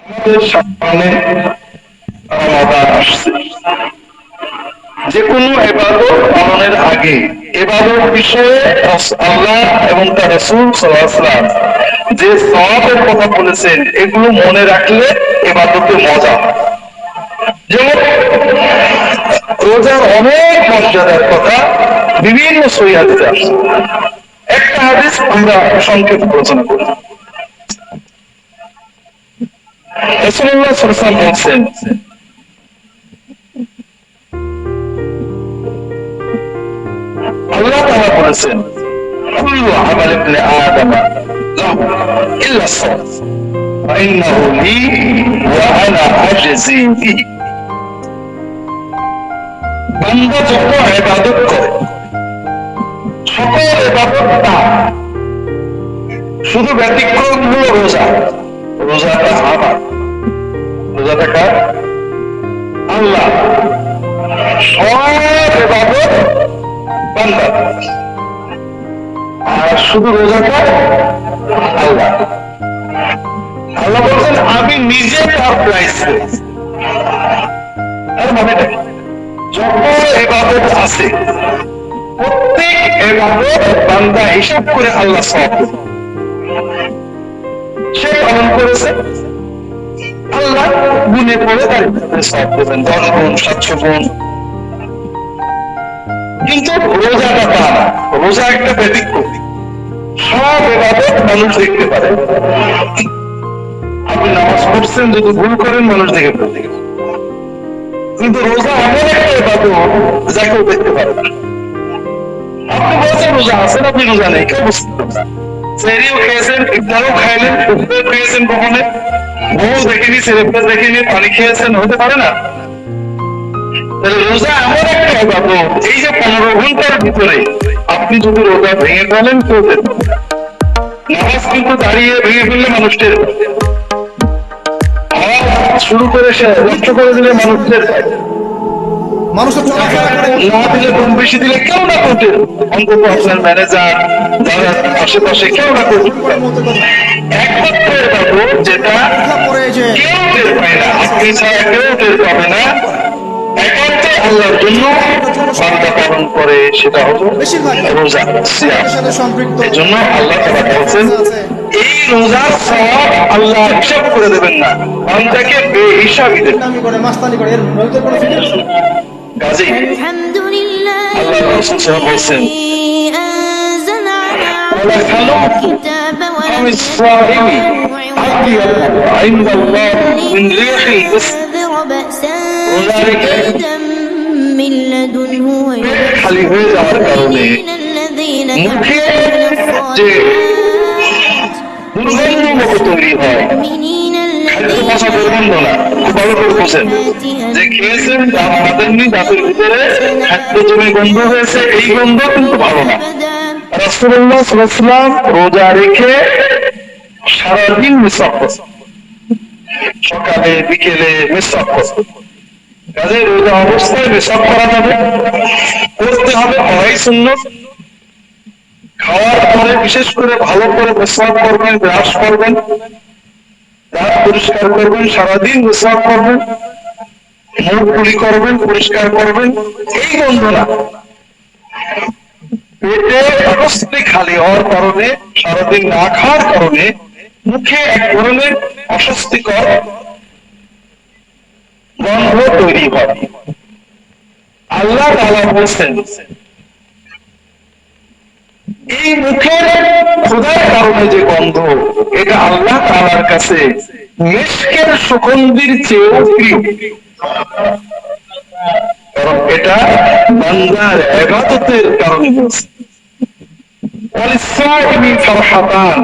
আমাদের সামনে রমাদান আসছে। যে কোনো ইবাদত পালনের আগে ইবাদত বিষয়ে আল্লাহ এবং তার রাসূল সাল্লাল্লাহু আলাইহি ওয়াসাল্লাম যে সওয়াবের কথা বলেছেন এগুলো মনে রাখলে ইবাদতের মজা। যেমন রোজার অনেক মর্যাদার কথা বিভিন্ন সহিহ হাদিসে আসছে। একটা হাদিস আমরা সংক্ষেপে আলোচনা করি। রাসূলুল্লাহ সাল্লাল্লাহু আলাইহি ওয়াসাল্লাম বলেছেন, আল্লাহ তাআলা বলেছেন, কুল্লু আমাল ইবনে আদম লাহু ইল্লা আস-সাওম ফাইন্নাহু লি ওয়া আনা আজজি বিহি। বান্দা যত ইবাদত করে সকল ইবাদত তার, শুধু ব্যতিক্রম হলো রোজা। রোজাটা আমার, রোজাটা কার? আল্লাহ। সব ইবাদত বান্দা, আর শুধু রোজাটা আল্লাহ। আল্লাহ বলছেন আমি নিজে তার প্রাইস। তার মানে যত ইবাদত আছে প্রত্যেক ইবাদত বান্দা হিসাব করে আল্লাহ সওয়াব দেবেন। সে পালন করেছে, আল্লাহ গুণে পড়ে তার সওয়াব দেবেন 10 গুণ 700 গুণ। কিন্তু রোজাটা তা না, রোজা একটা ব্যতিক্রম। সব ইবাদত মানুষ দেখতে পারে। আপনি নামাজ পড়ছেন, যদি ভুল করেন মানুষ দেখে ফেলবে, কিন্তু রোজা এমন একটা ইবাদত যা কেউ দেখতে পারে না। আপনি বলছেন রোজা আছেন, আপনি রোজা নেই, কেউ বুঝতে পারবে না। সেহরিও খেয়েছেন, ইফতারও খাইলেন, ইফতার খেয়েছেন কখনো, বউ দেখেনি, সেরেফাস দেখেনি, পানি খেয়েছেন, হতে পারে না। রোজা এমন একটা ইবাদত, এই যে 15 ঘন্টার ভিতরে আপনি যদি রোজা ভেঙে ফেলেন কেউ দেখবে না। নামাজ কিন্তু দাঁড়িয়ে ভেঙে ফেললে মানুষ টের পায়, শুরু করে সে নষ্ট করে দিলে মানুষ টের পায়, না দিলে কম বেশি দিলে কেউ না করতে, অন্তত আপনার ম্যানেজার যারা আশেপাশে কেউ না করতে। একমাত্র ইবাদত যেটা কেউ টের পায় না, আপনি ছাড়া কেউ টের পাবে না, একান্ত আল্লাহর জন্য বান্দা পালন করে, সেটা হলো রোজা, সিয়াম। এজন্য আল্লাহ তাআলা বলেছেন এই রোজার সওয়াব আল্লাহ হিসাব করে দেবেন না, বান্দাকে বেহিসাবি দেবেন। কাজেই আল্লাহ রাসূল সাল্লাল্লাহু আলাইহি ওয়াসাল্লাম খালি হয়ে যাওয়ার কারণে মুখে যে দুর্গন্ধ মতো তৈরি হয়, খাদ্য ভাষা দুর্গন্ধ না, খুব ভালো করে বোঝেন যে খেয়েছেন দাঁত বাঁধেননি, দাঁতের ভিতরে খাদ্য জমে গন্ধ হয়েছে, এই গন্ধ কিন্তু ভালো না। রাসূলুল্লাহ সাল্লাল্লাহু আলাইহি ওয়াসাল্লাম রোজা রেখে সারাদিন মিসওয়াক করতেন, সকালে বিকেলে মিসওয়াক করতেন। কাজে রোজা অবস্থায় মিসওয়াক করা যাবে, করতে হবে, পড়াই সুন্নাত। খাওয়ার পরে বিশেষ করে ভালো করে মিসওয়াক করবেন, ব্রাশ করবেন, দাঁত পরিষ্কার করবেন, সারাদিন মিসওয়াক করবেন, মুখ কুলি করবেন, পরিষ্কার করবেন। এই গন্ধ না, পেটে অবস্থি খালি হওয়ার কারণে, সারাদিন না খাওয়ার কারণে মুখে এক ধরনের অস্বস্তিকর গন্ধ তৈরি হয়। আল্লাহ তাআলা বলেছেন এই মুখের ক্ষুধার কারণে যে গন্ধ, এটা আল্লাহ তাআলার কাছে মিশকের সুগন্ধির চেয়েও প্রিয়, কারণ এটা বান্দার ইবাদতের কারণে বলছে। ওয়ালিসাইমি ফারহাতান,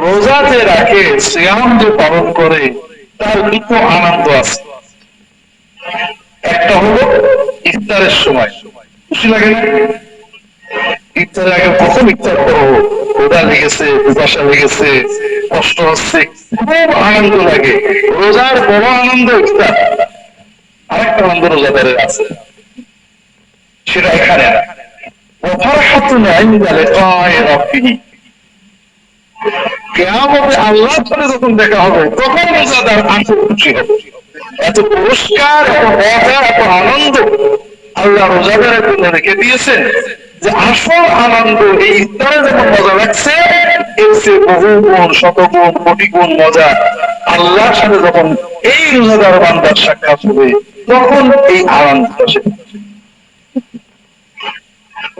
রোজা যে রাখে, সিয়াম যে পালন করে, তার দুটো আনন্দ আছে। একটা হলো ইফতারের সময় খুশি লাগে না? ইফতারের আগে কখন ইফতার করবো, ক্ষুধা লেগেছে, পিপাসা লেগেছে, কষ্ট হচ্ছে, খুব আনন্দ লাগে। রোজার বড় আনন্দ ইফতার। আরেকটা আনন্দ রোজাদারের আছে, সেটা এখানে না। ওয়াফারহাতুন ইনদা লিকাই রাব্বিহি, কিয়ামতে আল্লাহর সাথে যখন দেখা হবে তখন রোজাদার আসল খুশি হবে। এত পুরস্কার, এত মজা, এত আনন্দ আল্লাহ রোজাদারের জন্য রেখে দিয়েছেন যে আসল আনন্দ এই ইফতারে যখন মজা লাগছে এর চেয়ে বহু গুণ, শতগুণ, কোটি গুণ মজা আল্লাহর সাথে যখন এই রোজাদার বান্দার সাক্ষাৎ হবে তখন এই আনন্দটা সে।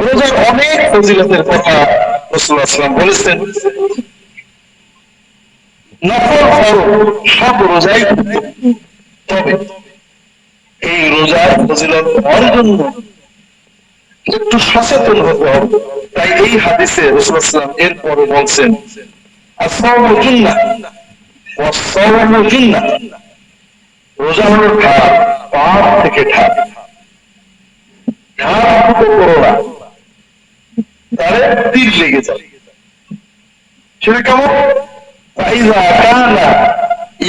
রোজার অনেক ফজিলতের কথা রাসূলুল্লাহ সাল্লাল্লাহু আলাইহি ওয়াসাল্লাম বলেছেন। নফল ফরজ সব রোজাই, তবে এই রোজার ফজিলত হওয়ার জন্য একটু সচেতন হতে হবে। তাই এই হাদিসে রাসূলুল্লাহ সাল্লাল্লাহু আলাইহি ওয়াসাল্লাম এরপরে বলছেন আস-সাওমু জুন্নাহ ওয়াস-সাওমু জুন্নাহ, রোজা হলো ঢাল, পাপ থেকে ঢাল, ঢাল ফুটো করো না তাহলে তীর লেগে যায়। সেটা কেমন? فإذا كان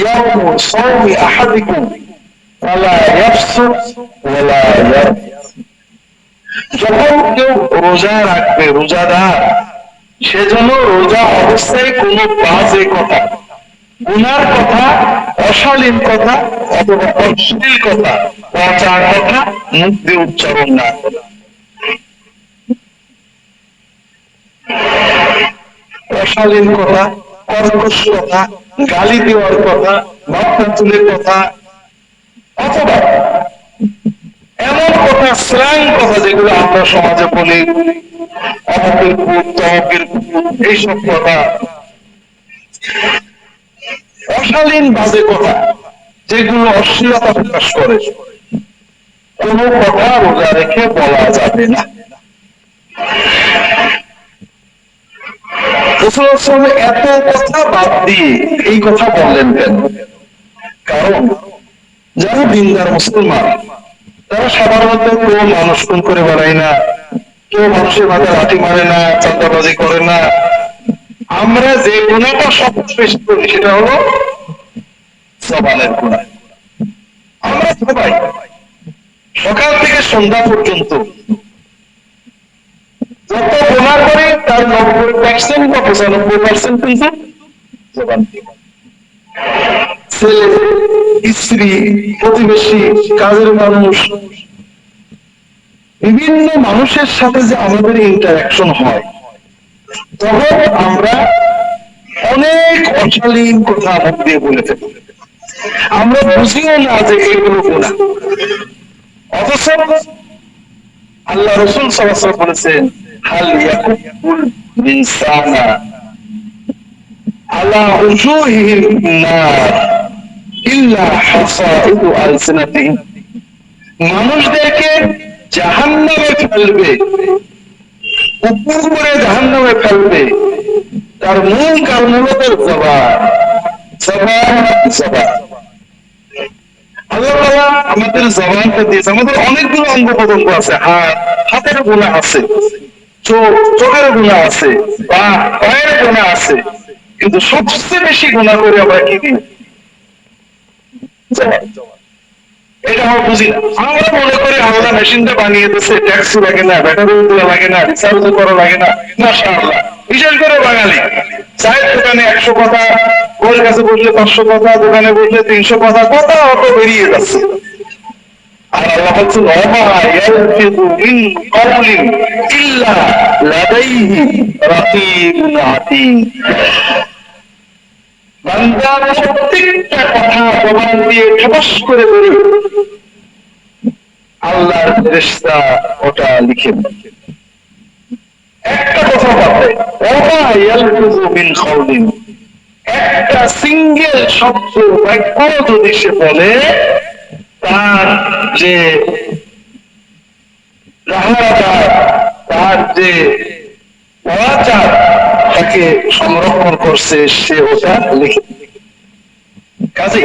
يوم صوم أحدكم فلا يفسق ولا يرفث, যখন কেউ রোজা রাখবে, রোজাদার, সেজন্য রোজা অবস্থায় কোনো বাজে কথা, গুনার কথা, অশালীন কথা অথবা অশ্লীল কথা, পচা কথা মুখ দিয়ে উচ্চারণ না করে। অশালীন কথা, কর্কশ কথা, গালি দেওয়ার কথা, মাথা তুলের কথা, অথবা এমন কথা, স্ল্যাং কথা যেগুলো আমরা সমাজে বলি, অমকের ভূত, তমকের ভূত, এইসব কথা, অশালীন বাজে কথা যেগুলো অশ্লীলতা প্রকাশ করে, কোন কথা রোজা রেখে বলা যাবে না। এত কথা বাদ দিয়ে এই কথা বললেন কেন? কারণ যারা দিনদার মুসলমান তারা সাধারণত কেউ মানুষ খুন করে বেড়ায় না, কেউ মানুষের মাথায় লাঠি মারে না, চাঁদাবাজি করে না। আমরা যে গুণাটা সবচেয়ে বেশি করি সেটা হলো জবানের গুণা। আমরা সবাই সকাল থেকে সন্ধ্যা পর্যন্ত যত গুনাহ করি তার 90% বা 95% কিন্তু জবান দিয়ে। ছেলে, স্ত্রী, প্রতিবেশী, কাজের মানুষ, বিভিন্ন মানুষের সাথে যে আমাদের ইন্টারাকশন হয় তখন আমরা অনেক অশালীন কথা মুখ দিয়ে বলে থাকি। আমরা বুঝিও না যে এগুলো গুনাহ, অথচ আল্লাহ রাসূল সাল্লাল্লাহু আলাইহি ওয়াসাল্লাম বলেছেন হাল ইয়াকুল ইনসানা আলা উজুহিহিম নার ইল্লা হাসাইদু আলসিনাতিহিম, মানুষদেরকে জাহান্নামে ফেলবে, উপর করে জাহান্নামে ফেলবে, তার মূল কারণ হলো তার জবান। জবান জবান আল্লাহ তাআলা আমাদের জবানটা দিয়েছে। আমাদের অনেকগুলো অঙ্গ প্রত্যঙ্গ আছে, হাতের গুনাহ আছে, চোখের গুনাহ আছে, পায়ের গুনাহ আছে, কিন্তু সবচেয়ে বেশি গুনাহ করে আমরা কি দিই? এটা আমরা বুঝি না। আমরা মনে করি আল্লাহ মেশিনটা বানিয়ে দিচ্ছে, ট্যাক্সি লাগে না, ব্যাটারি তোলা লাগে না, রিচার্জ করা লাগে না। মাশাআল্লাহ, বিশেষ করে বাঙালি চায়ের দোকানে 100 কথা, ওর কাছে বসলে 500 কথা, দোকানে বসলে 300 কথা, কথা অত বেরিয়ে যাচ্ছে। আর আল্লাহ বলছেন ওমা ইয়ালফিযু মিন কাওলিন ইল্লা লাদাইহি রাকিবুন আতীদ, বান্দা প্রত্যেকটা কথা জবান দিয়ে ঠোঁস করে বলে আল্লাহর ফেরেশতা ওটা লিখে দেয়। একটা কথা বলে ওমা ইয়ালফিযু মিন কাওলিন, একটা সিঙ্গেল শব্দ বাক্য যদি সে বলে তার যে তার যে অনাচার তাকে সংরক্ষণ করছে সে ওটা লিখে। কাজে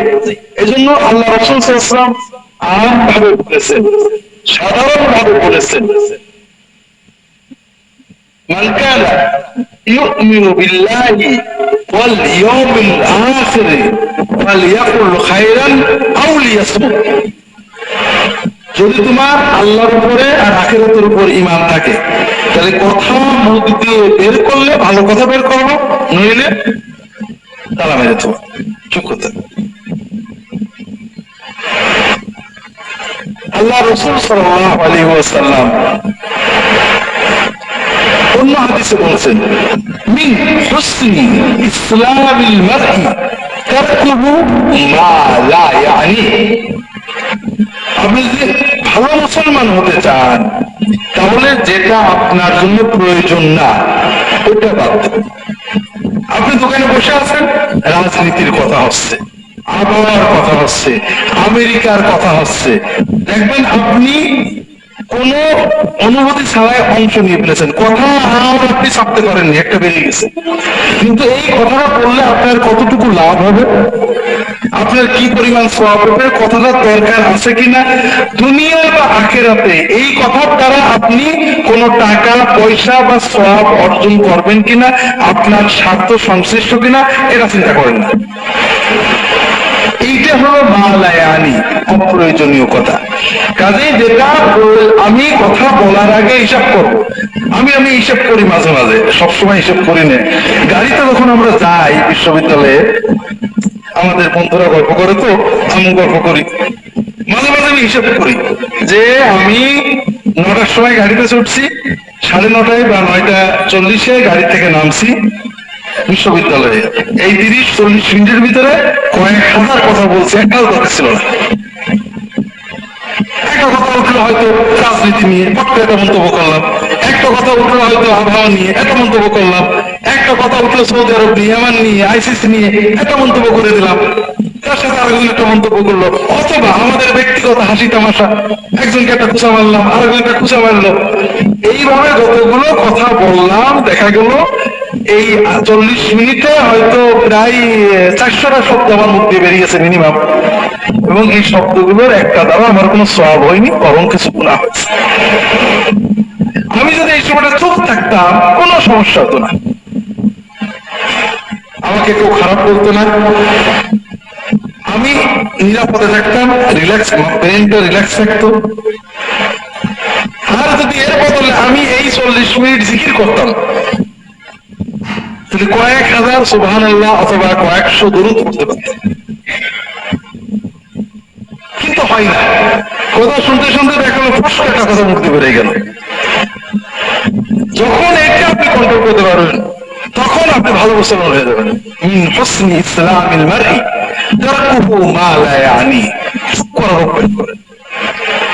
এজন্য আল্লাহ রাসূল সাল্লাল্লাহু আলাইহি ওয়াসাল্লাম আম ভাবে বলেছেন, সাধারণ ভাবে বলেছেন মান কানা ইউমিনু বিল্লাহি ওয়াল ইয়াউমিল আখির ফালইয়াকুল খায়রান আও লিয়াসমুত, যদি তোমার আল্লাহর উপরে আর আখিরাতের উপর ঈমান থাকে তাহলে কথা মুখ দিয়ে বের করলে ভালো কথা বের করো, নইলে তালা মেরে তো চুপ করতে। আল্লাহ রাসূল সাল্লাল্লাহু আলাইহি ওয়াসাল্লাম অন্য হাদিসে বলছেন, মিন হুসনি ইসলামিল মারই তারকুহু মা লা ইয়ানি। আপনি যদি ভালো মুসলমান হতে চান তাহলে যেটা আপনার জন্য প্রয়োজন না ওটা বাদ দেবেন। আপনি দোকানে বসে আছেন, রাজনীতির কথা হচ্ছে, আবহাওয়ার কথা হচ্ছে, আমেরিকার কথা হচ্ছে, দেখবেন আপনি কোন অনুভূতি ছাড়াই অংশ নিয়ে ফেলেছেন। কথা আপনি ছাপতে পারেননি, একটা বেরিয়ে গেছে, কিন্তু এই কথাটা বললে আপনার কতটুকু লাভ হবে, আপনার কি পরিমাণ সওয়াব হবে, কথাটার দরকার আছে কিনা দুনিয়া বা আখিরাতে, এই কথার দ্বারা আপনি কোন টাকা পয়সা বা সওয়াব অর্জন করবেন কিনা, আপনার স্বার্থ সংশ্লিষ্ট কিনা, এটা চিন্তা করেন না। এইটা হলো মালায়ানি, অপ্রয়োজনীয় কথা। কাজে যেটা আমি কথা বলার আগে হিসাব করব, আমি হিসাব করি মাঝে মাঝে, সবসময় হিসাব করি না। গাড়িতে যখন আমরা যাই বিশ্ববিদ্যালয়ে, আমাদের বন্ধুরা গল্প করে তো আমি গল্প করি, মাঝে মাঝে আমি হিসাব করি যে আমি 9টার সময় গাড়িতে চড়ছি, 9:30 বা 9:40 গাড়ি থেকে নামছি বিশ্ববিদ্যালয়ে, এই 30-40 মিনিটের ভিতরে কয়েক হাজার কথা বলছি, একটাও দরকার ছিল না। একটা কথা উঠলো হয়তো রাজনীতি নিয়ে, একটা মন্তব্য করলাম, একটা কথা উঠলো হয়তো আবহাওয়া নিয়ে, একটা মন্তব্য করলাম, একটা কথা উঠলো সৌদি আরব নিয়ে, ইয়ামান নিয়ে, আইসিসি নিয়ে, একটা মন্তব্য করে দিলাম, তার সাথে আরেকজন একটা মন্তব্য করলো, অথবা আমাদের ব্যক্তিগত হাসি তামাশা, একজনকে একটা খুঁচা মারলাম, আরেকজনকে খুঁচা মারলো, এইভাবে যতগুলো কথা বললাম, দেখা গেল এই 40 মিনিটে হয়তো প্রায় 400টা শব্দ আমার মুখ দিয়ে বেরিয়েছে মিনিমাম, এবং এই শব্দগুলোর একটা দ্বারা আমার কোনো সওয়াব হয়নি, বরং কিছু গুনাহ হয়েছে। আমি যদি এই সময়টা চুপ থাকতাম কোনো সমস্যা হতো না, আমাকে কেউ খারাপ বলতো না, আমি নিরাপদে থাকতাম, রিল্যাক্স, ব্রেনটা রিল্যাক্স থাকতো। আর যদি এর বদলে আমি এই 40 মিনিট জিকির করতাম, তাহলে কয়েক হাজার সুবহানাল্লাহ অথবা কয়েকশো দরুদ পড়তে পারতাম, কিন্তু হয় না। কথা শুনতে শুনতে দেখা গেল ফস একটা কথা মুক্তি বেড়ে গেল। যখন এটা আপনি কন্ট্রোল করতে পারবেন তখন আপনি ভালো মুসলমান হয়ে যাবেন। মিন হুসনি ইসলামিল মারই তারকুহু মা লা ইয়ানি। করার অভ্যাস করেন,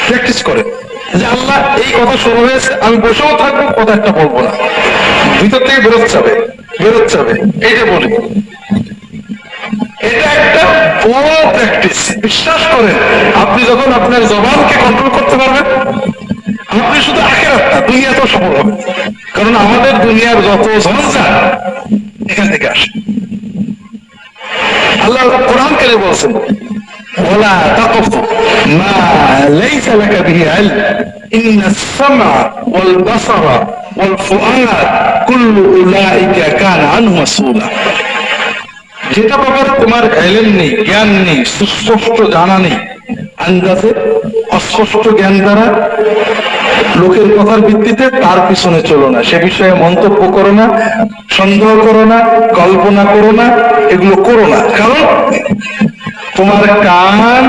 প্র্যাকটিস করেন যে আল্লাহ এই কথা শুরু হয়েছে, আমি বসেও থাকবো, কথা একটা বলবো না, ভিতর থেকে বেরোচ্ছে এইটা বলি। এটা একটা বড় প্র্যাকটিস। বিশ্বাস করেন, আপনি যখন আপনার জবানকে কন্ট্রোল করতে পারবেন, আপনি শুধু আখিরাত না দুনিয়াতেও সফল হবেন। কারণ আমাদের দুনিয়ার যত ঝঞ্ঝা এখান থেকে আসে। আল্লাহ কোরআন কারিমে বলছেন, ওয়ালা তাকফু মা লাইসা লাকা বিহি ইলম ইন্নাস সামআ ওয়াল বাসারা ওয়াল ফুআদ কুল্লু উলাইকা কানা আনহু মাসউলা। যেটা ব্যাপারে তোমার ইলম নেই, জ্ঞান নেই, সুস্পষ্ট জানা নেই, আন্দাজে অস্পষ্ট জ্ঞান দ্বারা লোকের কথার ভিত্তিতে তার পিছনে চলো না, সে বিষয়ে মন্তব্য করো না, সন্দেহ করো না, কল্পনা করো না, এগুলো করো না। কারণ তোমার কান,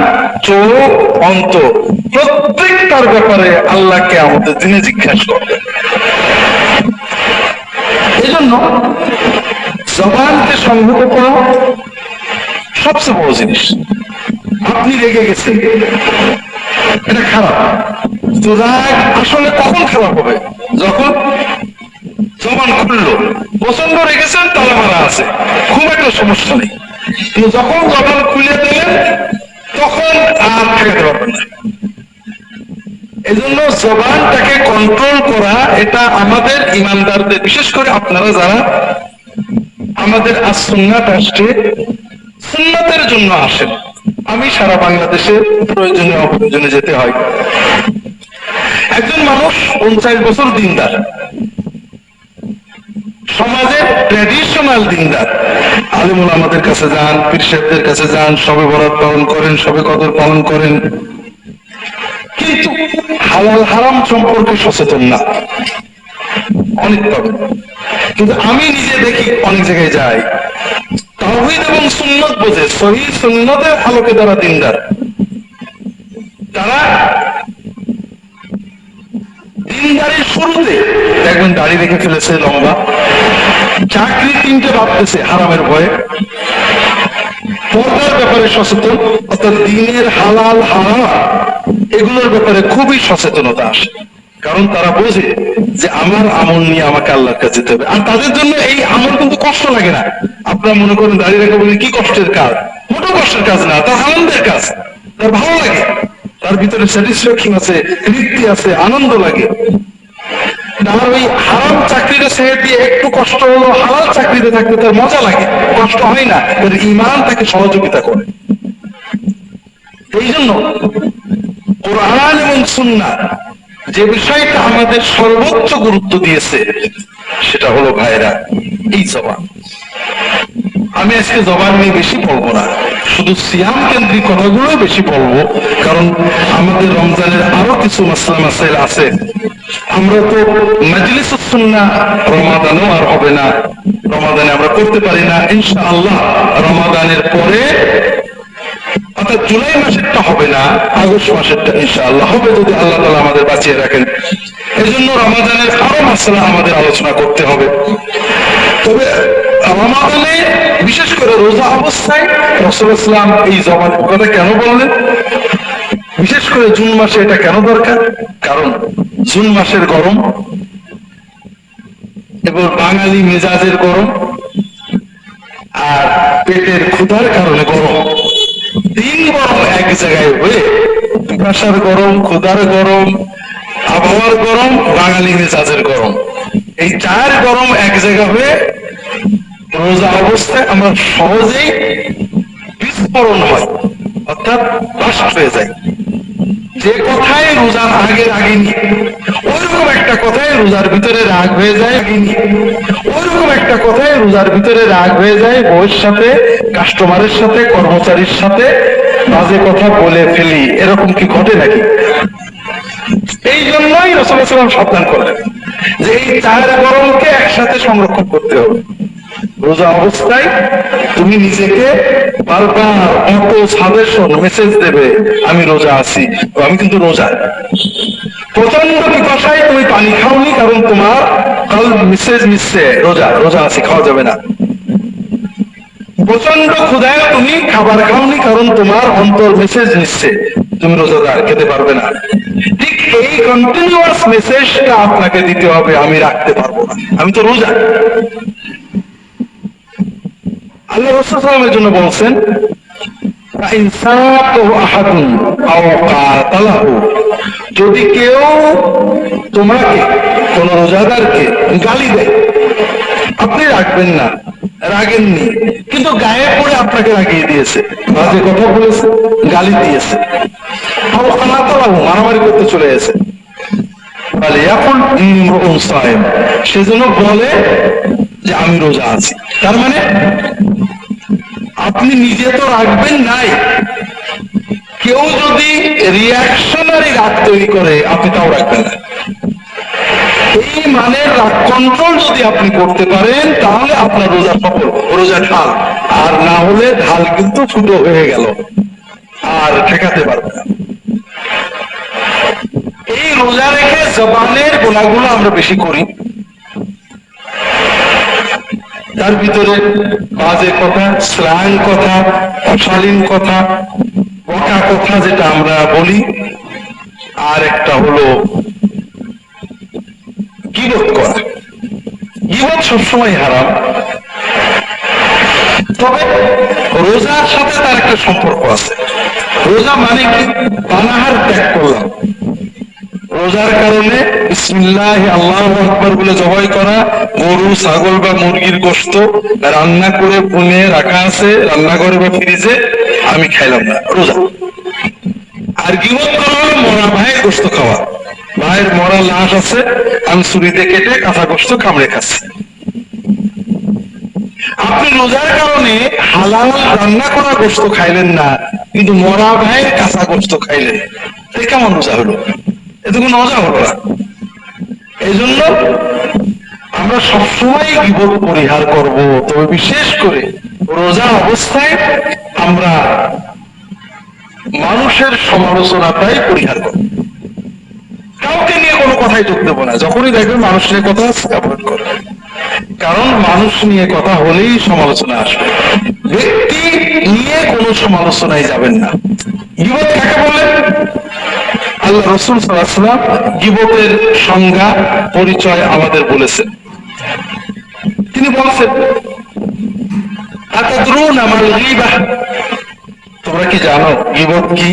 চোখ, অন্তর প্রত্যেকটার ব্যাপারে আল্লাহকে আমাদের দিনে জিজ্ঞাসা করবে। এই জন্য জবানকে সংযত করা সবচেয়ে বড় জিনিস। আপনি রেগে গেছেন, এটা খারাপ, তো রাগ আসলে কখন খারাপ হবে? যখন জবান খুললো, প্রচন্ড রেগেছেন, তালা মারা আছে, খুব একটা সমস্যা নেই, কিন্তু যখন জবান খুলে দিলেন তখন আর ঠেকাতে পারবেন না। এই জন্য জবানটাকে কন্ট্রোল করা, এটা আমাদের ইমানদারদের, বিশেষ করে আপনারা যারা আমাদের আস-সুন্নাহ ট্রাস্টে সুন্নাতের জন্য আসেন, আমি সারা বাংলাদেশে প্রয়োজনে অপ্রয়োজনে যেতে হয়। একজন মানুষ 50 বছর দিনদার, সমাজের ট্র্যাডিশনাল দিনদার, আলেম ওলামাদের কাছে যান, পীর সাহেবদের কাছে যান, শবে বরাত পালন করেন, শবে কদর পালন করেন, কিন্তু হালাল হারাম সম্পর্কে সচেতন না, অনেক পাবেন। কিন্তু আমি নিজে দেখি, অনেক জায়গায় যাই, তাওহীদ এবং সুন্নাত বোঝে, সহিহ সুন্নাতের আলোকে যারা দিনদার, তারা দিনদারির শুরুতে দেখবেন দাড়ি রেখে ফেলেছে লম্বা, চাকরি 3টে ভাবতেছে হারামের ভয়ে, পর্দার ব্যাপারে সচেতন, অর্থাৎ দিনের হালাল হারাম এগুলোর ব্যাপারে খুবই সচেতনতা আসে। কারণ তারা বোঝে যে আমার আমল নিয়ে আমাকে আল্লাহর কাছে যেতে হবে। আর তাদের জন্য এই আমল কিন্তু কষ্ট লাগে না। আপনারা মনে করেন দাঁড়িয়ে রেখে বলেন কি কষ্টের কাজ, মোটো কষ্টের কাজ না, তার আনন্দের কাজ, তার ভালো লাগে, তার ভিতরে স্যাটিসফ্যাকশন আছে, তৃপ্তি আছে, আনন্দ লাগে। তার ওই হারাম চাকরিটা ছেড়ে দিয়ে একটু কষ্ট হলো, হালাল চাকরিতে থাকতে তার মজা লাগে, কষ্ট হয় না, তার ঈমান তাকে সহযোগিতা করে। এই জন্য কোরআন এবং সুন্নাহ যে বিষয়টা আমাদের সর্বোচ্চ গুরুত্ব দিয়েছে সেটা হলো ভাইরা এই জবান। আমি আজকে জবান নিয়ে বেশি বলবো না, শুধু সিয়াম কেন্দ্রিক কথাগুলো বেশি বলবো, কারণ আমাদের রমজানের আরো কিছু মাসলা মাসাইল আছে। আমরা তো মাজলিস সুন্নাহ রমাদানেও আর হবে না, রমাদানে আমরা করতে পারি না, ইনশাআল্লাহ রমাদানের পরে অর্থাৎ জুলাই মাসেরটা হবে না, আগস্ট মাসেরটা ইনশাআল্লাহ হবে যদি আল্লাহ তাআলা আমাদের বাঁচিয়ে রাখেন। এজন্য রমাদানের আরো মাসলা আমাদের আলোচনা করতে হবে। তবে রমাদানে বিশেষ করে রোজা অবস্থায় রাসূলুল্লাহ সাল্লাল্লাহু আলাইহি ওয়াসাল্লাম এই জবানের কথা কেন বললেন, বিশেষ করে জুন মাসে এটা কেন দরকার? কারণ জুন মাসের গরম এবং বাঙালি মেজাজের গরম আর পেটের ক্ষুধার কারণে গরম, 3 গরম এক জায়গায় হয়ে, পিপাসার গরম, ক্ষুধার গরম, আবহাওয়ার গরম, বাঙালি মেজাজের গরম, এই 4 গরম এক জায়গা হয়ে রোজা অবস্থায় আমরা সহজেই বিস্ফোরণ হয়, অর্থাৎ বাস্ট হয়ে যায়। যে কথায় রোজার আগে রাগিনি ওইরকম একটা কথায় রোজার ভিতরে রাগ হয়ে যায়, ওইরকম একটা কথায় রোজার ভিতরে রাগ হয়ে যায়, বউয়ের সাথে, কাস্টমারের সাথে, কর্মচারীর সাথে বাজে কথা বলে ফেলি, এরকম কি ঘটে নাকি? এই জন্যই রাসূলুল্লাহ সাল্লাল্লাহু আলাইহি ওয়াসাল্লাম সাবধান করলেন যে এই 4 গরমকে একসাথে সংরক্ষণ করতে হবে। রোজা অবস্থায় তুমি নিজেকে বারবার অটো সাজেশন মেসেজ দেবে, আমি রোজা আছি, আমি কিন্তু রোজা। প্রচন্ড পিপাসায় তুমি পানি খাওনি কারণ তোমার কাল মেসেজ মিশছে, রোজা, রোজা আছি, খাওয়া যাবে না। প্রচন্ড ক্ষুধায় তুমি খাবার খাওনি কারণ তোমার অন্তর মেসেজ নিচ্ছে, তুমি রোজাদার, খেতে পারবে না। ঠিক এই কন্টিনিউয়াস মেসেজটা আপনাকে দিতে হবে, আমি রাখতে পারবো না, আমি তো রোজা। আল্লাহ রাসূল সাল্লাল্লাহু আলাইহি ওয়াসাল্লামের জন্য বলছেন যদি কেউ তোমাকে, কোন রোজাদারকে গালি দেয়, আপনি রাখবেন না, রাগেননি, কিন্তু গায়ে পড়ে আপনাকে রাগিয়ে দিয়েছে, বাজে কথা বলেছে, গালি দিয়েছে, মারামারি করতে চলে গেছে, এখন সেজন্য বলে যে আমি রোজা আছি। তার মানে আপনি নিজে তো রাখবেন নাই, কেউ যদি রিয়াকশনারি রাগ তৈরি করে আপনি তাও রাখবেন না। এই মানের রাগ কন্ট্রোল যদি আপনি করতে পারেন তাহলে আপনার রোজা সফল, রোজা ঢাল, আর না হলে ঢাল কিন্তু ফুটো হয়ে গেল, আর ঠেকাতে পারবে না। এই রোজা রেখে জবানের গুনাহগুলো আমরা বেশি করি, তার ভিতরে বাজে কথা, স্ল্যাং কথা, অশালীন কথা, বকা কথা যেটা আমরা বলি, আর একটা হলো গীবত করা। গীবত সবসময় হারাম, তবে রোজার সাথে তার একটা সম্পর্ক আছে। রোজা মানে কি? পানাহার ত্যাগ করলাম, রোজার কারণে বিসমিল্লাহ আল্লাহু আকবার বলে জবাই করা গরু, ছাগল বা মুরগির গোশত রান্না করে পুনে রাখা আছে রান্নাঘরে বা ফ্রিজে, আমি খাইলাম না, রোজা। আর গীবত করা হলো মরা ভাইয়ের গোশত খাওয়া, ভাইয়ের মরা লাশ আছে, আমি ছুরিতে কেটে কাঁচা গোশত কামড়ে খাচ্ছি। আপনি রোজার কারণে হালাল রান্না করা গোশত খাইলেন না, কিন্তু মরা ভাইয়ের কাঁচা গোশত খাইলেন, কেমন রোজা হলো? এতক্ষণ মজা হলো না। এই জন্য আমরা সবসময় গীবত পরিহার করব, তবে বিশেষ করে রোজা অবস্থায় আমরা মানুষের সমালোচনাটাই পরিহার করব, কাউকে নিয়ে কোনো কথাই যোগ দেবো না। যখনই দেখবেন মানুষ নিয়ে কথা অ্যাভয়েড করবে, কারণ মানুষ নিয়ে কথা হলেই সমালোচনা আসবে। ব্যক্তি নিয়ে কোনো সমালোচনায় যাবেন না। গীবত কাকে বলেন? আল্লাহ রাসূল সাল্লাল্লাহু আলাইহি ওয়াসাল্লাম গীবতের সংজ্ঞা পরিচয় আমাদের বলেছেন। তিনি বলছেন, আতাদরুনা মাল গীবাহ, তোমরা কি জানো গীবত কি?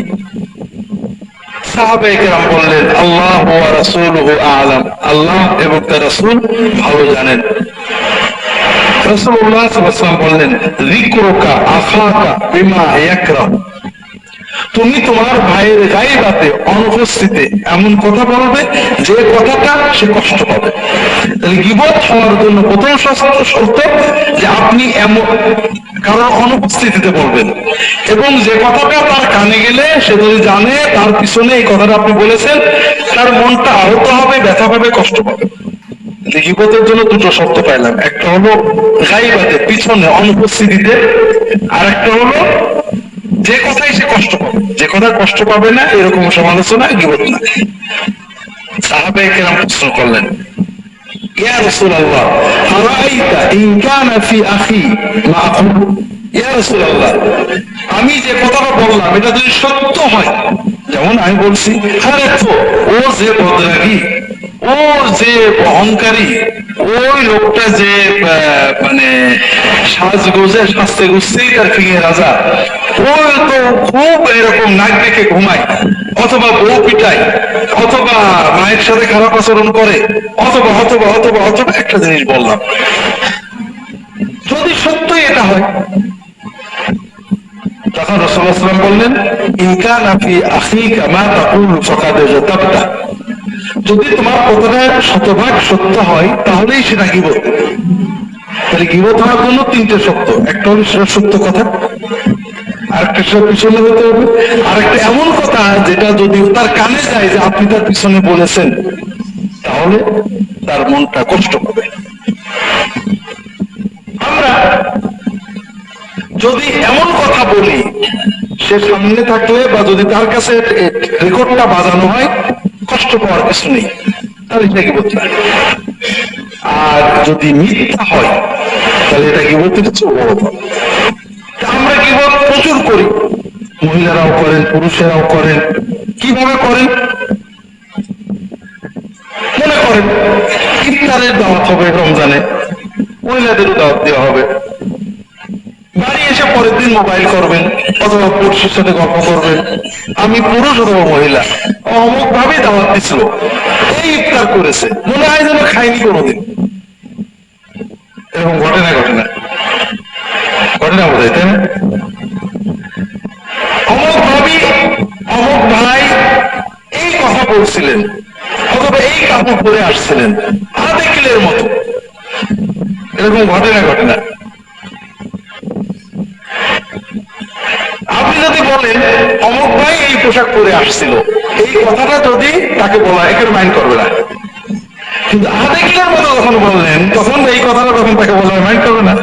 সাহাবায়ে কেরাম বললেন, আল্লাহ ওয়া রাসূলুহু আ'লাম, আল্লাহ এবং তার রাসূল ভালো জানেন। রাসূলুল্লাহ সাল্লাল্লাহু আলাইহি ওয়াসাল্লাম বললেন, যিকরুকা আখাকা বিমা ইয়াকরাহ, তুমি তোমার ভাইয়ের গায়বাতে অনুপস্থিতে এমন কথা বলবে যে কথাটা সে কষ্ট পাবে। তাহলে গীবত হওয়ার জন্য প্রথম শর্ত যে আপনি এমন কারো অনুপস্থিতিতে বলবেন, এবং যে কথাটা তার কানে গেলে সে যদি জানে তার পিছনে এই কথাটা আপনি বলেছেন, তার মনটা আহত হবে, ব্যথা পাবে, কষ্ট পাবে। গীবতের জন্য দুটো শর্ত পাইলাম, একটা হলো গায়বাতে পিছনে অনুপস্থিতিতে, আর একটা হলো যে কথাই সে কষ্ট পাবে। যে কথা কষ্ট পাবে না এরকম সমালোচনা গীবত না। সাহাবায়ে কেরাম প্রশ্ন করলেন, ইয়া রাসূলুল্লাহ আরাইতা ইন কানা ফি আখি মা আকুল, ইয়া রাসূলুল্লাহ আমি যে কথাটা বললাম এটা যদি সত্য হয়, যেমন আমি বলছি আরে তো ও যে বদরাগী, ও যে অহংকারী, ওই লোকটা যে মানে সাজগোজে সাজতে গুজতেই তার ফিঙে রাজা, ও তো খুব এরকম নাক ডেকে ঘুমায়, অথবা বউ পিটায়, অথবা মায়ের সাথে খারাপ আচরণ করে, অথবা অথবা অথবা অথবা একটা জিনিস বললাম, যদি সত্যই এটা হয়, তখন রাসূলুল্লাহ সাল্লাল্লাহু আলাইহি ওয়াসাল্লাম বললেন, ইন কানা ফি আখিকা মা তাকুলু ফাকাদ জাতাবতা, যদি তোমার কথাটা শতভাগ সত্য হয় তাহলেই সেটা গীবত। তাহলে গীবত হওয়ার জন্য তিনটে শর্ত, একটা হলো সেটা সত্য কথা, আরেকটা সেটা পিছনে হতে হবে, আরেকটা এমন কথা যেটা যদি তার কানে যায় যে আপনি তার পিছনে বলেছেন, তাহলে তার মনটা কষ্ট পাবে। আমরা যদি এমন কথা বলি সে সামনে থাকলে বা যদি তার কাছে রেকর্ডটা বাজানো হয়, কষ্ট পাওয়ার কিছু নেই, তাহলে এটা গীবত না। আর যদি মিথ্যা হয় তাহলে এটা গীবতের চেয়ে বড় পাপ। আমরা গীবত প্রচুর করি, মহিলারাও করেন, পুরুষেরাও করেন। কিভাবে করেন? মনে করেন ইফতারের দাওয়াত হবে রমজানে, মহিলাদেরও দাওয়াত দেওয়া হবে, বাড়ি এসে পরের দিন মোবাইল করবেন অথবা পুরুষের সাথে গল্প করবেন, আমি পুরুষ অথবা মহিলা অমুক ভাবে দাওয়াত দিছিল, এই ইফতার করেছে, মনে হয় যেন খাইনি কোনোদিন। এরকম ঘটে না বোধ হয়, তাই না? অমুক ভাবি অমুক ভাই এই কথা বলছিলেন, অথবা এই কাপড় পরে আসছিলেন, আধে কিলের মতো, এরকম ঘটে না? আপনি যদি বলেন অমুক ভাই এই পোশাক পরে আসছিল, এই কথাটা যদি তাকে বলা একে মাইন্ড করবে না, কিন্তু আধে কিলোর মতো যখন বললেন তখন এই কথাটা তখন তাকে বলা মাইন্ড করবে না।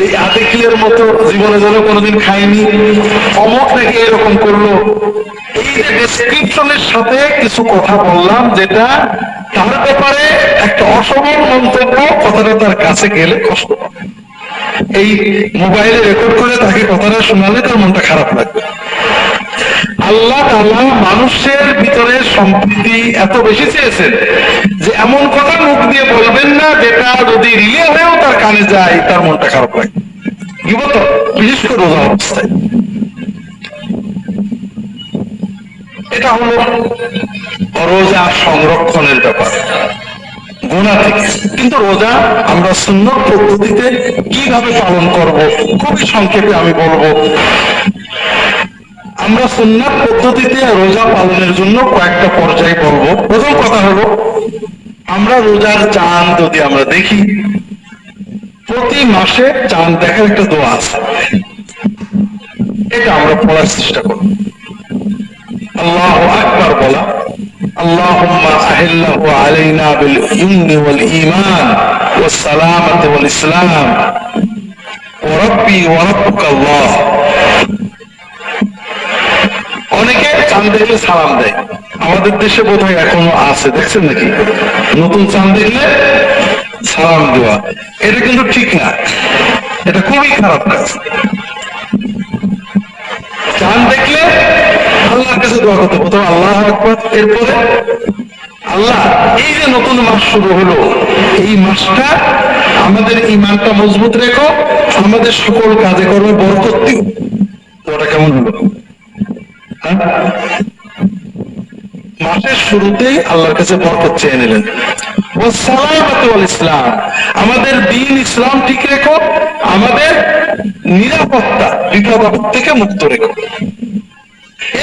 এই আধে কিলোর মতো জীবনে যেন কোনোদিন খায়নি, অমুক নাকি এরকম করলো, এই যে ডেসক্রিপশনের সাথে কিছু কথা বললাম যেটা তার ব্যাপারে একটা অসবল মন্তব্য, কথাটা তার কাছে গেলে কষ্ট পাবে। এই মোবাইলে রেকর্ড করে তাকে কথাটা শোনালে তার মনটা খারাপ লাগবে। আল্লাহ তাআলা মানুষের ভিতরে সম্প্রীতি এত বেশি চেয়েছেন যে এমন কথা মুখ দিয়ে বলবেন না যেটা যদি রিলে হয়েও তার কানে যায় তার মনটা খারাপ লাগে। গীবত বিশেষ করে রোজা অবস্থায়, এটা হলো রোজা সংরক্ষণের ব্যাপার গুনাহ থেকে। কিন্তু রোজা আমরা সুন্নত পদ্ধতিতে কিভাবে পালন করব খুবই সংক্ষেপে আমি বলবো। আমরা সুন্নাত পদ্ধতিতে রোজা পালনের জন্য কয়েকটা পর্যায় বলবো। প্রথম কথা হলো, আমরা রোজার চাঁদ যদি আমরা দেখি, প্রতি মাসে চাঁদ দেখার একটা দোয়া আছে, এটা আমরা পড়ার চেষ্টা করব। আল্লাহু আকবার বলা, আল্লাহুম্মা আহিল্লাহু আলাইনা বিল ইমনি ওয়াল ঈমান ওয়াস সালামাতি ওয়াল ইসলাম রব্বি ওয়া রাব্বুকাল্লাহ। অনেকে চাঁদ দেখলে সালাম দেয়, আমাদের দেশে বোধহয় এখনো আছে, দেখছেন নাকি? নতুন চাঁদ দেখলে সালাম দেওয়া, এটা কিন্তু ঠিক না, এটা খুবই খারাপ কাজ। চাঁদ দেখলে আল্লাহর কাছে দোয়া করতে, প্রথমে আল্লাহ আকবার, এরপরে আল্লাহ, এই যে নতুন মাস শুরু হলো, এই মাসটা আমাদের ঈমানটা মজবুত রেখো, আমাদের সকল কাজে কর্মে বরকত দিও। তো ওটা কেমন হলো? মাসের শুরুতেই আল্লাহর কাছে বরকত চেয়ে নিলেন। ইসলাম, আমাদের দিন ইসলাম ঠিক রেখো, আমাদের নিরাপত্তা বিপদ আপদ থেকে মুক্ত রেখো।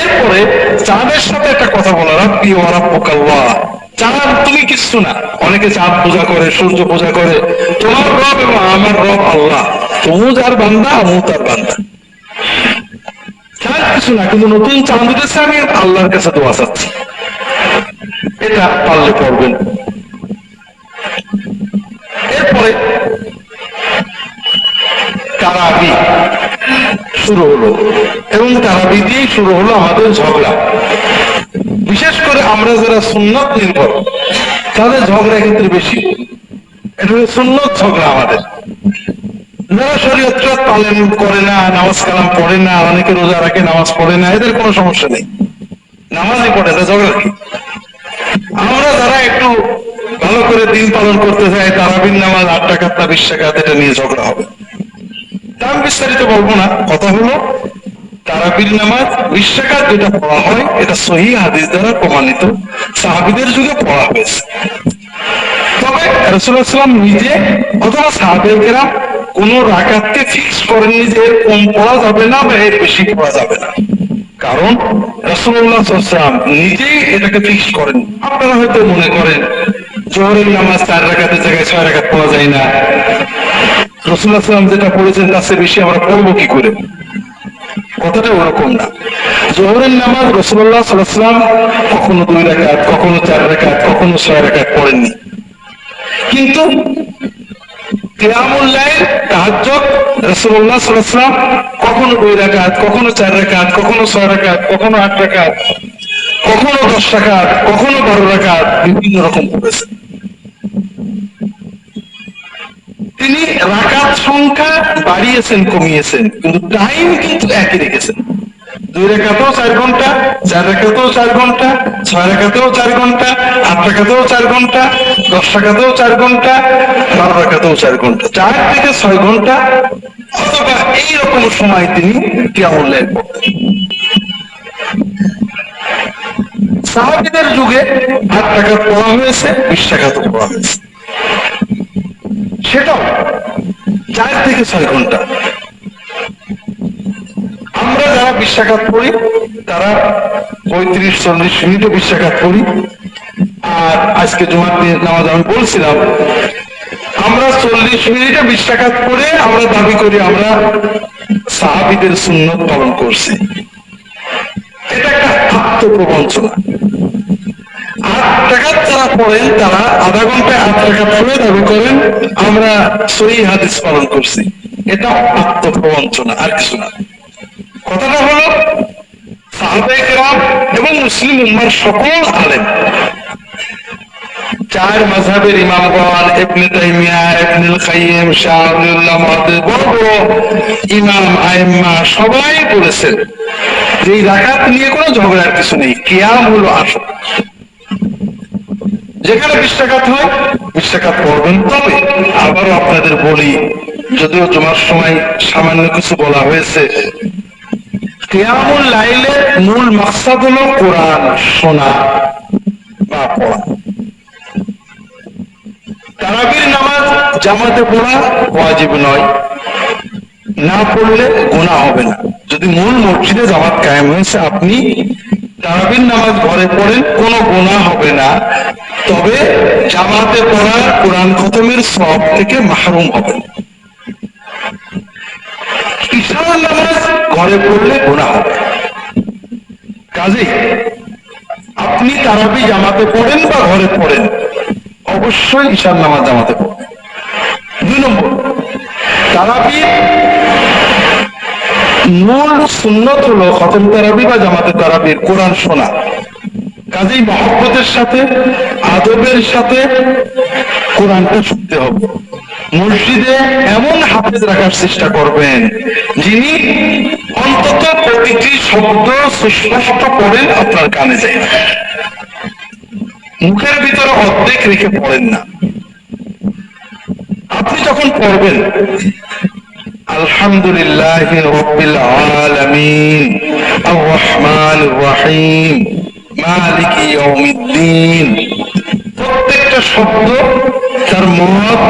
এরপরে চাঁদের সাথে একটা কথা বলা, রাব্বি ওয়া রাব্বুকাল্লাহ। চাঁদ তুমি কিছু না, অনেকে চাঁদ পূজা করে, সূর্য পূজা করে, তোমার রব এবং আমার রব আল্লাহ, তুমি যার বান্দা আমিও তার বান্দা। চাঁদ কিছু না, কিন্তু নতুন চাঁদ উঠেছে, আমি আল্লাহর কাছে দোয়া চাচ্ছি। এটা পারলে পড়বেন। এরপরে তারাবি শুরু হলো, এবং তারাবি দিয়েই শুরু হলো আমাদের ঝগড়া। বিশেষ করে আমরা যারা সুন্নত নির্ভর, তাদের ঝগড়া ক্ষেত্রে বেশি। এটা হলো সুন্নত ঝগড়া। আমাদের যারা শরীয়ত পালন করে না, নামাজ কালাম পড়ে না, অনেকে রোজা রাখে নামাজ পড়ে না, এদের কোনো সমস্যা নেই, নামাজই পড়ে না, ঝগড়া কি? আমরা যারা একটু ভালো করে দিন পালন করতে চাই, তারাবির নামাজ 8 রাকাত না 20 রাকাত, এটা নিয়ে ঝগড়া হবে। তা আমি বিস্তারিত বলবো না। কথা হলো তারাবির নামাজ 20 রাকাত যেটা পড়া হয়, এটা সহিহ হাদিস দ্বারা প্রমাণিত, সাহাবীদের যুগে পড়া হয়েছে। তবে রাসূলুল্লাহ সাল্লাল্লাহু আলাইহি ওয়াসাল্লাম নিজে অথবা সাহাবায়ে কেরাম কোন রাকাতকে ফিক্স করেননি যে এর কম পড়া যাবে না বা এর বেশি পড়া যাবে না, কারণ রাসূলুল্লাহ সাল্লাল্লাহু আলাইহি ওয়াসাল্লাম নিজেই এটাকে ফিক্স করেন। আপনারা হয়তো মনে করেন জোহরের নামাজ 4 রাকাতের জায়গায় 6 রাকাত পড়া যায় না, রাসূলুল্লাহ সাল্লাল্লাহু আলাইহি ওয়াসাল্লাম যেটা পড়েছেন তার চেয়ে বেশি আমরা পড়বো কি করে? কথাটা ওরকম না। জোহরের নামাজ রাসূলুল্লাহ সাল্লাল্লাহু আলাইহি ওয়াসাল্লাম কখনো 2 রাকাত, কখনো 4 রাকাত, কখনো 6 রাকাত পড়েননি। কিন্তু কিয়ামুল লাইল, তাহাজ্জুদ রাসূলুল্লাহ সাল্লাল্লাহু আলাইহি ওয়াসাল্লাম কখনো 2 রাকাত, কখনো 4 রাকাত, কখনো 6 রাকাত, কখনো 8 রাকাত, কখনো 10 রাকাত, কখনো 12 রাকাত, বিভিন্ন রকম করেছেন। তিনি রাকাত সংখ্যা বাড়িয়েছেন, কমিয়েছেন, কিন্তু টাইম কিন্তু একই রেখেছেন। 2 রাকাতেও 4 ঘন্টা, 4 রাকাতেও 4 ঘন্টা, 6 রাকাতেও 4 ঘন্টা, 8 রাকাতেও 4 ঘন্টা, 10 রাকাতেও 4 ঘন্টা, 12 রাকাতেও 4 ঘন্টা, 4 থেকে 6 ঘন্টা অথবা এইরকম সময় তিনি কিয়ামুল লাইল পড়তেন। সাহাবীদের যুগে 8 রাকাত পড়া হয়েছে, 20 রাকাতও পড়া হয়েছে, সেটাও 4 থেকে 6 ঘন্টা। আমরা যারা 20 রাকাত পড়ি তারা 35-40 মিনিটে 20 রাকাত পড়ি। আর আজকে জুমার নামাজ আমি বলছিলাম, আমরা 40 মিনিটে 20 রাকাত পড়ে আমরা দাবি করি আমরা সাহাবীদের সুন্নত পালন করছি। এটা একটা আত্মপ্রবঞ্চনা। 8 রাকাত যারা পড়েন তারা আধা ঘন্টায় 8 রাকাত পড়ে দাবি করেন আমরা সহিহ হাদিস পালন করছি। এটা আত্মপ্রবঞ্চনা, আর কিছু না। কথাটা হলো সাহাবায়ে কেরাম এবং মুসলিম উম্মাহর সকল আলেম, 4 মাযহাবের ইমামগণ, ইবনে তাইমিয়া, ইবনুল কাইয়িম, শাহ আব্দুল্লাহ মুহাদ্দিস, বড় বড় ইমাম আইম্মা সবাই বলেছেন যে এই রাকাত নিয়ে কোনো ঝগড়ার কিছু নেই, কিয়াম হলো আসল। যেখানে 20 রাকাত হয় 20 রাকাত পড়বেন। তবে আবারও আপনাদের বলি, যদিও জুমার সময় সামান্য কিছু বলা হয়েছে, কিয়ামুল লাইলের মূল মাকসাদ হলো কোরআন শোনা বা পড়া। তারাবির নামাজ জামাতে পড়া ওয়াজিব নয়, না পড়লে গুনাহ হবে না। যদি মূল মসজিদে জামাত কায়েম হয়েছে, আপনি তারাবির নামাজ ঘরে পড়েন, কোনো গুনাহ হবে না। তবে জামাতে পড়া কোরআন খতমের সওয়াব থেকে মাহরুম হবেন। ঈশার নামাজ ঘরে পড়লে গুনাহ হবে। কাজেই আপনি তারাবি জামাতে পড়েন বা ঘরে পড়েন, অবশ্যই ঈশার নামাজ জামাতে পড়বেন। 2 নম্বর, তারাবি মূল সুন্নত হলো খতম তারাবি বা জামাতে তারাবির কোরআন শোনা। কাজেই মহব্বতের সাথে আদবের সাথে কোরআনটা শুনতে হবে। মসজিদে এমন হাফেজ রাখার চেষ্টা করবেন যিনি অন্তত প্রতিটি শব্দ সুস্পষ্ট করেন, আপনার কানে যায়, মুখের ভিতরে অর্ধেক রেখে পড়েন না। আপনি যখন পড়বেন আলহামদুলিল্লাহি রাব্বিল আলামিন আর রহমানির রহিম মালিকি ইয়াউমিদ্দিন, প্রত্যেকটা শব্দ তার মদ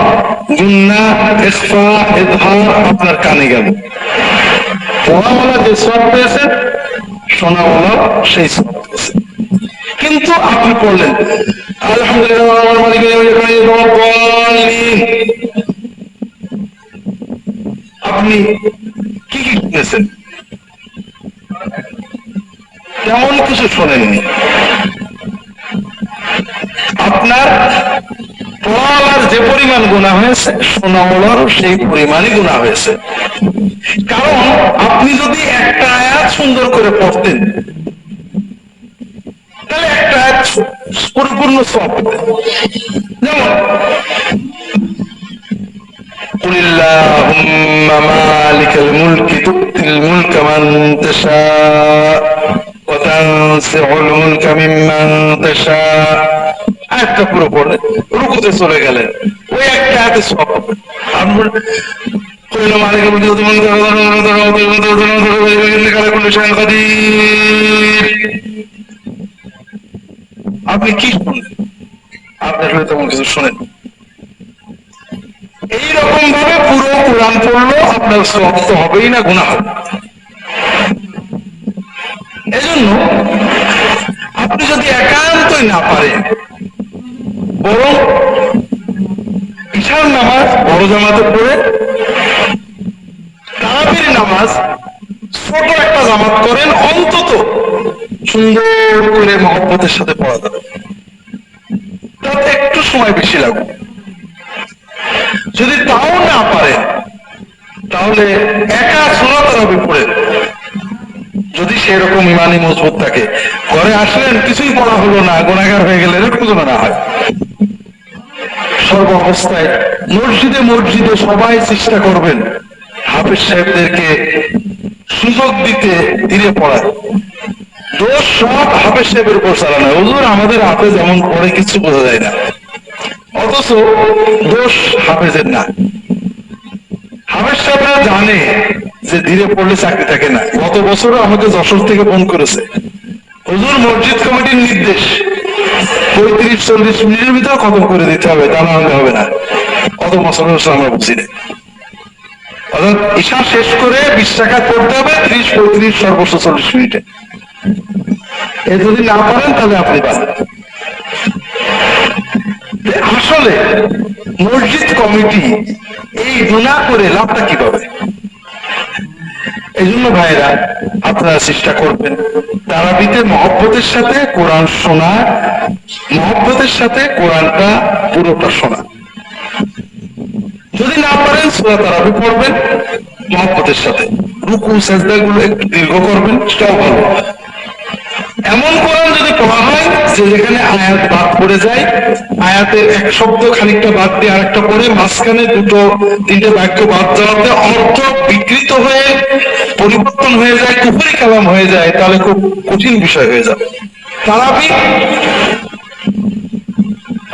গুন্না ইখফা ইজহার আপনার কানে গেল। পড়াওয়ালা যে সওয়াব পেয়েছে, শোনাওয়ালা সেই সওয়াব পেয়েছে। কিন্তু আপনি পড়লেন আলহামদুলিল্লাহ মালিকি ইয়াউমিদ্দিন, আপনি কি কি শুনেছেন? তেমন কিছু শোনেননি। আপনার পড়ার যে পরিমাণ গুনাহ হয়েছে, শোনাওয়ালারও সেই পরিমাণই গুনাহ হয়েছে। কারণ আপনি যদি একটা আয়াত সুন্দর করে পড়তেন, তাহলে একটা আয়াত পরিপূর্ণ সওয়াব পেতেন। যেমন قل اللهم مالك الملك تؤتي الملك من تشاء وتنزع الملك ممن تشاء, আয়াতটা পুরো পড়লেন, রুকুতে চলে গেলেন, ওই একটা আয়াতে সওয়াব পাবেন। قل اللهم مالك الملك تؤتي الملك إنك على كل شيء قدير। আপনি কি শুনলেন? আপনার হয়তো তেমন কিছু শোনেন। এইরকম ভাবে পুরো কোরআন পড়লো, আপনার সওয়াব তো হবেই না, গুনাহ হবে। এজন্য আপনি যদি একান্তই না পারেন, বরং ঈশার নামাজ বড় জামাতে পড়ে, তারাবির নামাজ ছোট একটা জামাত করেন, অন্তত সুন্দর করে মহব্বতের সাথে পড়া যাবে, তাতে একটু সময় বেশি লাগবে। যদি তাও না পারেন, তাহলে একা সুন্নাত তারাবি পড়ে, যদি সেরকম ইমানি মজবুত থাকে। ঘরে আসলেন, কিছুই পড়া হলো না, গুনাহগার হয়ে গেলেন, এরকম যেন না হয়। সর্ব অবস্থায় মসজিদে মসজিদে সবাই চেষ্টা করবেন হাফেজ সাহেবদেরকে সুযোগ দিতে ধীরে পড়ায়। দোষ সব হাফেজ সাহেবের উপর চালানো। হুজুর আমাদের হাফেজ এমন পড়ে কিছু বোঝা যায় না, অথচ দোষ হাফেজের না। হাফেজ সাহেবরা জানে যে ধীরে পড়লে চাকরি থাকে না। গত বছরও আমাকে যশোর থেকে ফোন করেছে, হুজুর মসজিদ কমিটির নির্দেশ 35-40 মিনিটের ভিতরে খতম করে দিতে হবে, তা না হলে হবে না। কত বছর আমরা বুঝি না। অর্থাৎ ঈশা শেষ করে 20 টাকা পড়তে হবে 30-35 সর্বোচ্চ 40 মিনিটে। এ যদি না পারেন তাহলে আপনি পারেন। আসলে মসজিদ কমিটি এই গুনাহ করে লাভটা কি পাবে? এই জন্য ভাইরা আপনারা চেষ্টা করবেন তারাবিতে মহব্বতের সাথে কোরআন শোনা, মহব্বতের সাথে কোরআনটা পুরোটা শোনা। যদি না পারেন সূরা তারাবি পড়বেন মহব্বতের সাথে, রুকু সাজদা গুলো একটু দীর্ঘ করবেন, সেটাও ভালো। এমন কোরআন যদি পড়া হয় যে যেখানে আয়াত বাদ পড়ে যায়, আয়াতের এক শব্দ খানিকটা বাদ দিয়ে আরেকটা পড়ে, মাঝখানে 2-3টে বাক্য বাদ যাওয়াতে অর্থ বিকৃত হয়ে পরিবর্তন হয়ে যায়, কুফরি কালাম হয়ে যায়, তাহলে খুব কঠিন বিষয় হয়ে যাবে। তারাবি,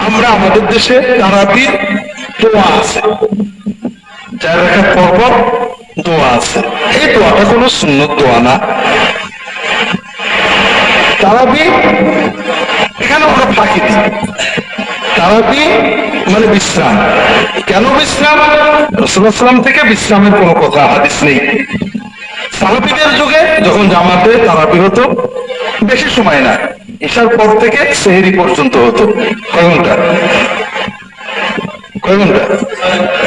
আমরা আমাদের দেশে তারাবির দোয়া আছে, 4 রাকাত পর পর দোয়া আছে। এই দোয়াটা কোনো সুন্নত দোয়া না। তারাবি এখানে আমরা ফাঁকি দিই। তারাবি মানে বিশ্রাম। কেন বিশ্রাম? রাসূলুল্লাহ সাল্লাল্লাহু আলাইহি ওয়াসাল্লাম থেকে বিশ্রামের কোনো কথা হাদিস নেই। সাহাবীদের যুগে যখন জামাতে তারাবি হতো, বেশি সময় না, ঈশার পর থেকে সেহরি পর্যন্ত হতো। কয় ঘন্টা?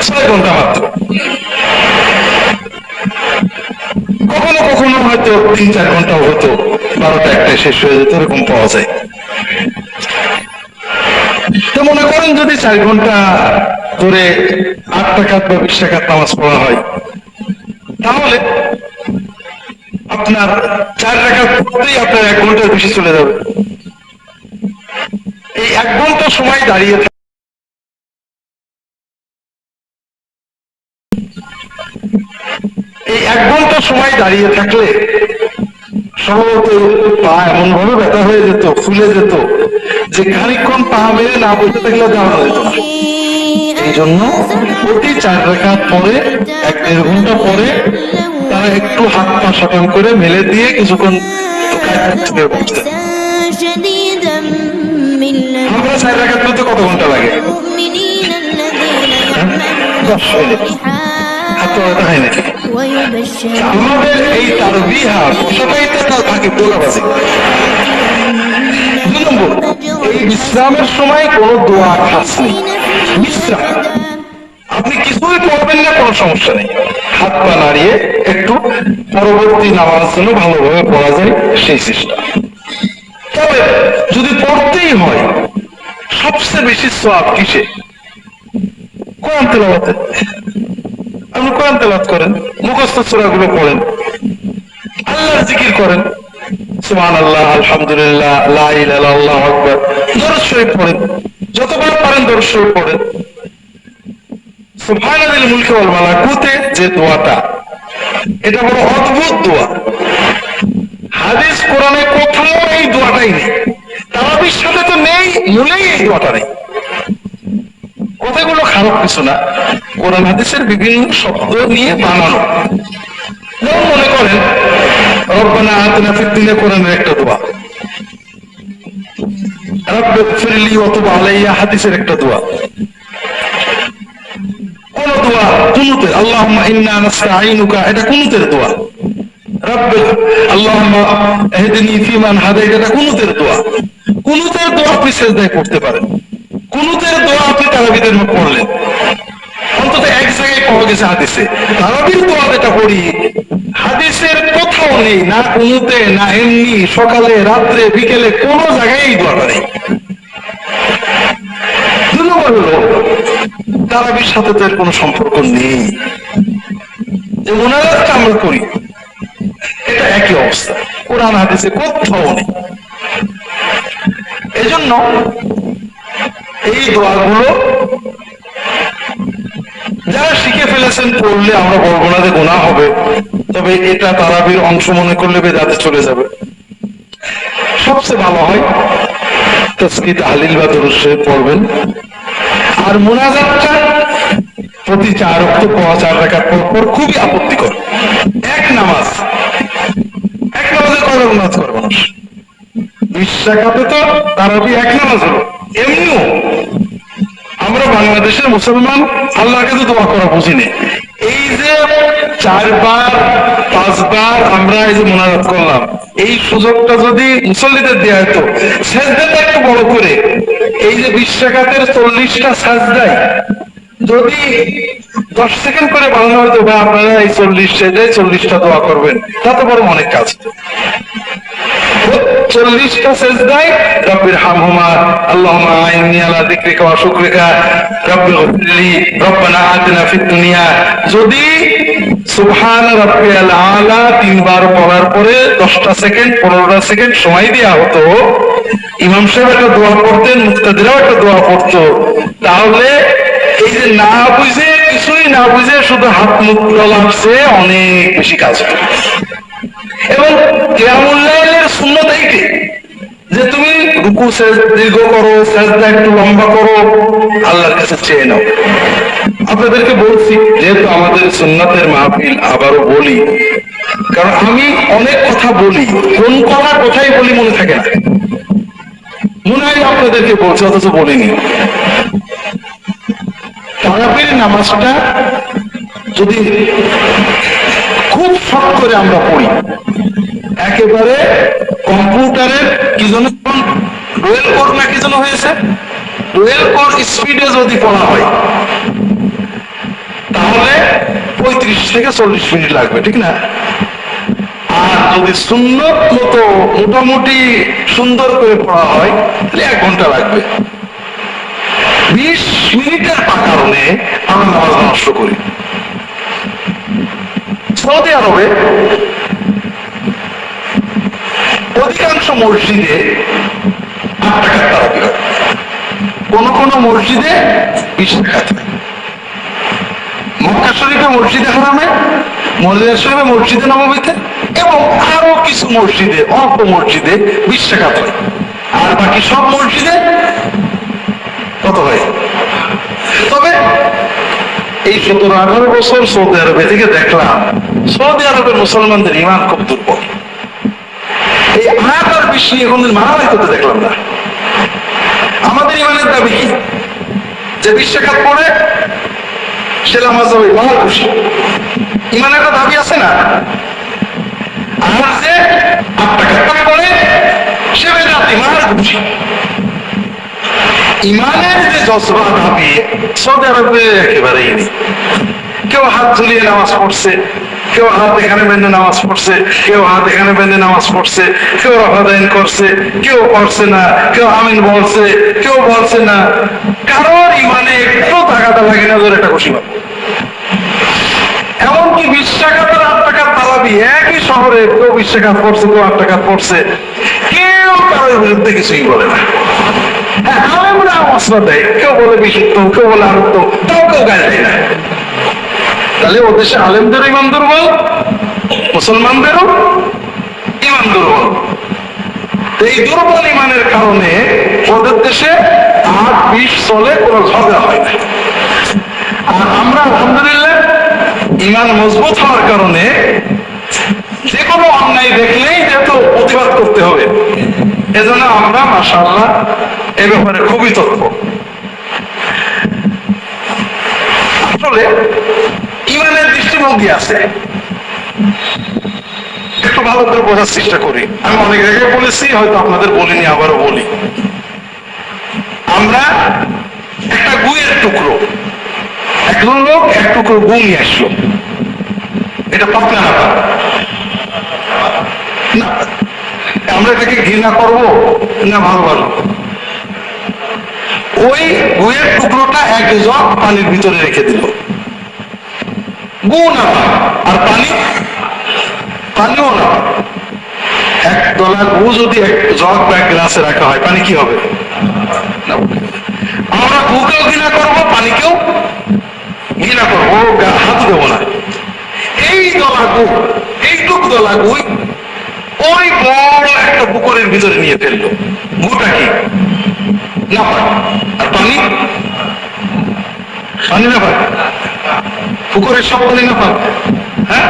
6 ঘন্টা মাত্র। কখনো কখনো হয়তো 3-4 ঘন্টাও হতো, 12টা-1টায় শেষ হয়ে যেত, এরকম পাওয়া যায়। তো মনে করেন যদি 4 ঘন্টা ধরে 8 রাকাত বা 20 রাকাত নামাজ পড়া হয়, তাহলে আপনার 4 রাকাত পড়তেই আপনার 1 ঘন্টার বেশি চলে যাবে। এই 1 ঘন্টা সময় দাঁড়িয়ে এই 1 ঘন্টা সময় দাঁড়িয়ে থাকলে সম্ভবত পা এমন ভাবে ব্যথা হয়ে যেত, ফুলে যেত, যে খানিকক্ষণ পা মেরে না বসে থাকলে দাঁড়ানো যেত না। এই জন্য প্রতি 4 রাকাত পরে 1-1.5 ঘন্টা পরে তারা একটু হাত পা সকাম করে মেলে দিয়ে কিছুক্ষণ থেকে বসতেন। আমরা 4 রাকাত পড়তে কত ঘন্টা লাগে? 10 মিনিট। হাত পা ব্যথা হয় নাকি? আমাদের এই তারবিহা বসাটাই তো থাকে দোলাবাজি। 2 নম্বর, এই বিশ্রামের সময় কোনো দোয়া খাস নেই, বিশ্রাম। আপনি কিছুই পড়বেন না, কোনো সমস্যা নেই, হাত পা নাড়িয়ে একটু পরবর্তী নামাজ যেন ভালোভাবে পড়া যায় সেই চেষ্টা। তবে যদি পড়তেই হয়, সবচেয়ে বেশি সওয়াব কিসে? কোরআন তেলাওয়াতে। আপনি কোরআন তেলাওয়াত করেন, মুখস্থ সূরাগুলো পড়েন, আল্লাহর জিকির করেন, সুবহানাল্লাহ, আলহামদুলিল্লাহ, লা ইলাহা ইল্লাল্লাহ, আল্লাহু আকবার, দরুদ শরীফ পড়েন, যতবার পারেন দরুদ শরীফ পড়েন। সুবহানাল মুলকি ওয়াল মালাকুতে যে দোয়াটা, এটা বড় অদ্ভুত দোয়া। হাদিস কোরআনে কোথাও এই দোয়াটাই নেই, তারাবির সাথে তো নেই, মূলেই এই দোয়াটা নেই। কথাগুলো খারাপ কিছু না, কোরআন হাদিসের বিভিন্ন শব্দ নিয়ে বানানো। যেমন মনে করেন রব্বানা আতিনা ফিদ দুনিয়া, কোরআনের একটা দোয়া। রব্বিগফিরলি ওয়া তুব আলাইয়া, হাদিসের একটা দোয়া। কোন দোয়া কুনুতে, আল্লাহুম্মা ইন্না নাস্তাঈনুকা, এটা কুনুতের দোয়া। রব্বি আল্লাহুম্মা ইহদিনি ফিমান হাদাইত, এটা কুনুতের দোয়া। কুনুতের দোয়া আপনি সিজদায় পড়তে পারেন, কুনুতের দোয়া আপনি তারাবিতে পড়লেন, অন্তত এক জায়গায় পাওয়া গেছে হাদিসে। তারাবির দোয়া যেটা পড়ি, হাদিসের কোথাও নেই, না কুনুতে, না এমনি সকালে রাত্রে বিকেলে, কোন জায়গায় এই দোয়াটা নেই। 2 নম্বর হলো, তারাবির সাথে তো এর কোনো সম্পর্ক নেই। যে মুনাজাতটা আমরা করি, এটা একই অবস্থা, কোরআন হাদিসে কোথাও নেই। এজন্য এই দোয়াগুলো যারা শিখে ফেলেছেন পড়লে আমরা বলবো না যে গুনাহ হবে, তবে এটা তারাবির অংশ মনে করলে বেদাতে চলে যাবে। সবচেয়ে ভালো হয় তাসবিহ, তাহলিল বা দরুদ শরীফ পড়বেন। আর মুনাজাতটা প্রতি 4 ওয়াক্ত পড়া, 4 রাকাত পর খুবই আপত্তিকর। এক নামাজে কয়বার মুনাজাত করে মানুষ? 20 রাকাতে তো তারাবি এক নামাজ হলো। এমনিও আমরা বাংলাদেশের মুসলমান আল্লাহর কাছে দোয়া করা বুঝিনি। এই যে 4 বার 5 বার আমরা এই যে মুনাজাত করলাম, এই সুযোগটা যদি মুসল্লিদের দেয়া হতো, সাজদাটা একটু বড় করে, এই যে 20 রাকাতের 40টা সাজদায় যদি 10 সেকেন্ড করে বানানো হতো, বা আপনারা এই 40 সেজদায় 40টা দোয়া করবেন, তাতে বড় অনেক কাজ। 40টা সেজদায় রব্বির হামহুমা, আল্লাহুম্মা আইন্নি আলা যিকরিকা ওয়া শুকরিকা, রব্বিগফিরলি, রব্বানা আতিনা ফিদ দুনিয়া, যদি সুবহান রাব্বিয়াল আলা 3 বার পড়ার পরে 10টা সেকেন্ড 15টা সেকেন্ড সময় দেওয়া হতো, ইমাম সাহেব একটা দোয়া পড়তেন, মুক্তাদিরাও একটা দোয়া পড়তো, তাহলে এই যে না বুঝে, কিছুই না বুঝে শুধু হাত মুখ লাগছে, অনেক বেশি কাজ হতো। এবং কিয়ামুল লাইলের সুন্নাত এইটি যে তুমি রুকু দীর্ঘ করো, সাজদা একটু লম্বা করো, আল্লাহর কাছে চেয়ে নাও। আপনাদেরকে বলছি, যেহেতু আমাদের সুন্নাতের মাহফিল, আবারও বলি, কারণ আমি অনেক কথা বলি, কোন কথা কোথায় বলি মনে থাকে না, মনে হয় আপনাদেরকে বলছি অথচ বলিনি। তারাবির নামাজটা যদি খুব শখ করে আমরা পড়ি, একেবারে কম্পিউটারের কি যেন ডুয়েল কোর না কি যেন হয়েছে, ডুয়েল কোর স্পিডে যদি পড়া হয়, তাহলে 35 থেকে 40 মিনিট লাগবে, ঠিক না? আর যদি সুন্নত মতো মোটামুটি সুন্দর করে পড়া হয়, তাহলে 1 ঘন্টা লাগবে। 20 মিনিটের কারণে আমরা নামাজ নষ্ট করি। সৌদি আরবে মসজিদে 8 টাকার তারাবি হয়, কোন মসজিদে 20 টাকা হয়। মক্কা শরীফে মসজিদে হারামে, মদিনা শরীফে মসজিদে নববীতে এবং আরো কিছু মসজিদে, অল্প মসজিদে 20 টাকা হয়। আর বাকি সব মসজিদে কত হয়? তবে এই 17-18 বছর সৌদি আরবে থেকে দেখলাম সৌদি আরবের মুসলমানদের ইমান খুব দুর্বল। এই আয়াত আর বিশ নিয়ে কোনদিন মারামারি করতে দেখলাম না। আমাদের ইমানের দাবি কি? যে 20 টাকা পড়ে সে নামাজ হবে, মহা খুশি। ইমানের একটা দাবি আছে না? আর যে 8 টাকা পড়ে সে বেদাতি, মহা খুশি। ইমানের যে জজবা দাবি সৌদি আরবে একেবারেই নেই। কেউ হাত ঝুলিয়ে নামাজ পড়ছে, কেউ হাত এখানে বেঁধে নামাজ পড়ছে, কেউ হাত এখানে বেঁধে নামাজ পড়ছে, কেউ রফাদাইন করছে, কেউ পড়ছে না, কেউ আমিন বলছে, কেউ বলছে না। কারোর ইমানে একটু টাকাটা লাগে না, ধরে একটা খুশি পাবো। এমনকি 20 টাকা 8 টাকার তারাবি একই শহরে কেউ 20 টাকা পড়ছে, কেউ 8 টাকা পড়ছে, কেউ কারোর বিরুদ্ধে কিছুই বলে না। হ্যাঁ, আলেমরা মশলা দেয়, কেউ বলে বিশুদ্ধ, কেউ বলে আরুদ্ধ, তাও কেউ গায়ে দেয় না। তাহলে ও দেশে আলেমদেরও ইমান দুর্বল, মুসলমানদেরও ইমান দুর্বল। এই দুর্বল ইমানের কারণে ওদের দেশে 8-20 চলে, কোনো ঝগড়া হয় না। আর আমরা আলহামদুলিল্লাহ ইমান মজবুত হওয়ার কারণে যে কোনো অন্যায় দেখলেই যেহেতু প্রতিবাদ করতে হবে, এজন্য আমরা মাশাআল্লাহ এ ব্যাপারে খুবই তৎপর। আসলে ইমানের দৃষ্টিভঙ্গি আছে, একটু ভালো করে বোঝার চেষ্টা করি। আমি অনেক জায়গায় বলেছি, হয়তো আপনাদের বলিনি, আবারও বলি। আমরা একটা গুয়ের টুকরো, একজন লোক এক টুকরো গু নিয়ে আসলো, এটা পাতলা না, আমরা এটাকে ঘৃণা করবো না ভালোবাসবো? ওই গুয়ের টুকরোটা 1 জগ পানির ভিতরে রেখে দিল, গু না আর পানিও না। 1 ডলা গু যদি 1 জগ বা 1 গ্লাসে রাখা হয়, পানি কি হবে? আমরা গুকেও ঘৃণা করবো, পানিকেও ঘৃণা করবো, হাত দেবো না। এই ডলা গু, এইটুক ডলা গুই ওই বড় একটা পুকুরের ভিতরে নিয়ে ফেললো। গুটা কি? না পাক। আর পানি না পাক? পুকুরের সব পানি না পাক? হ্যাঁ,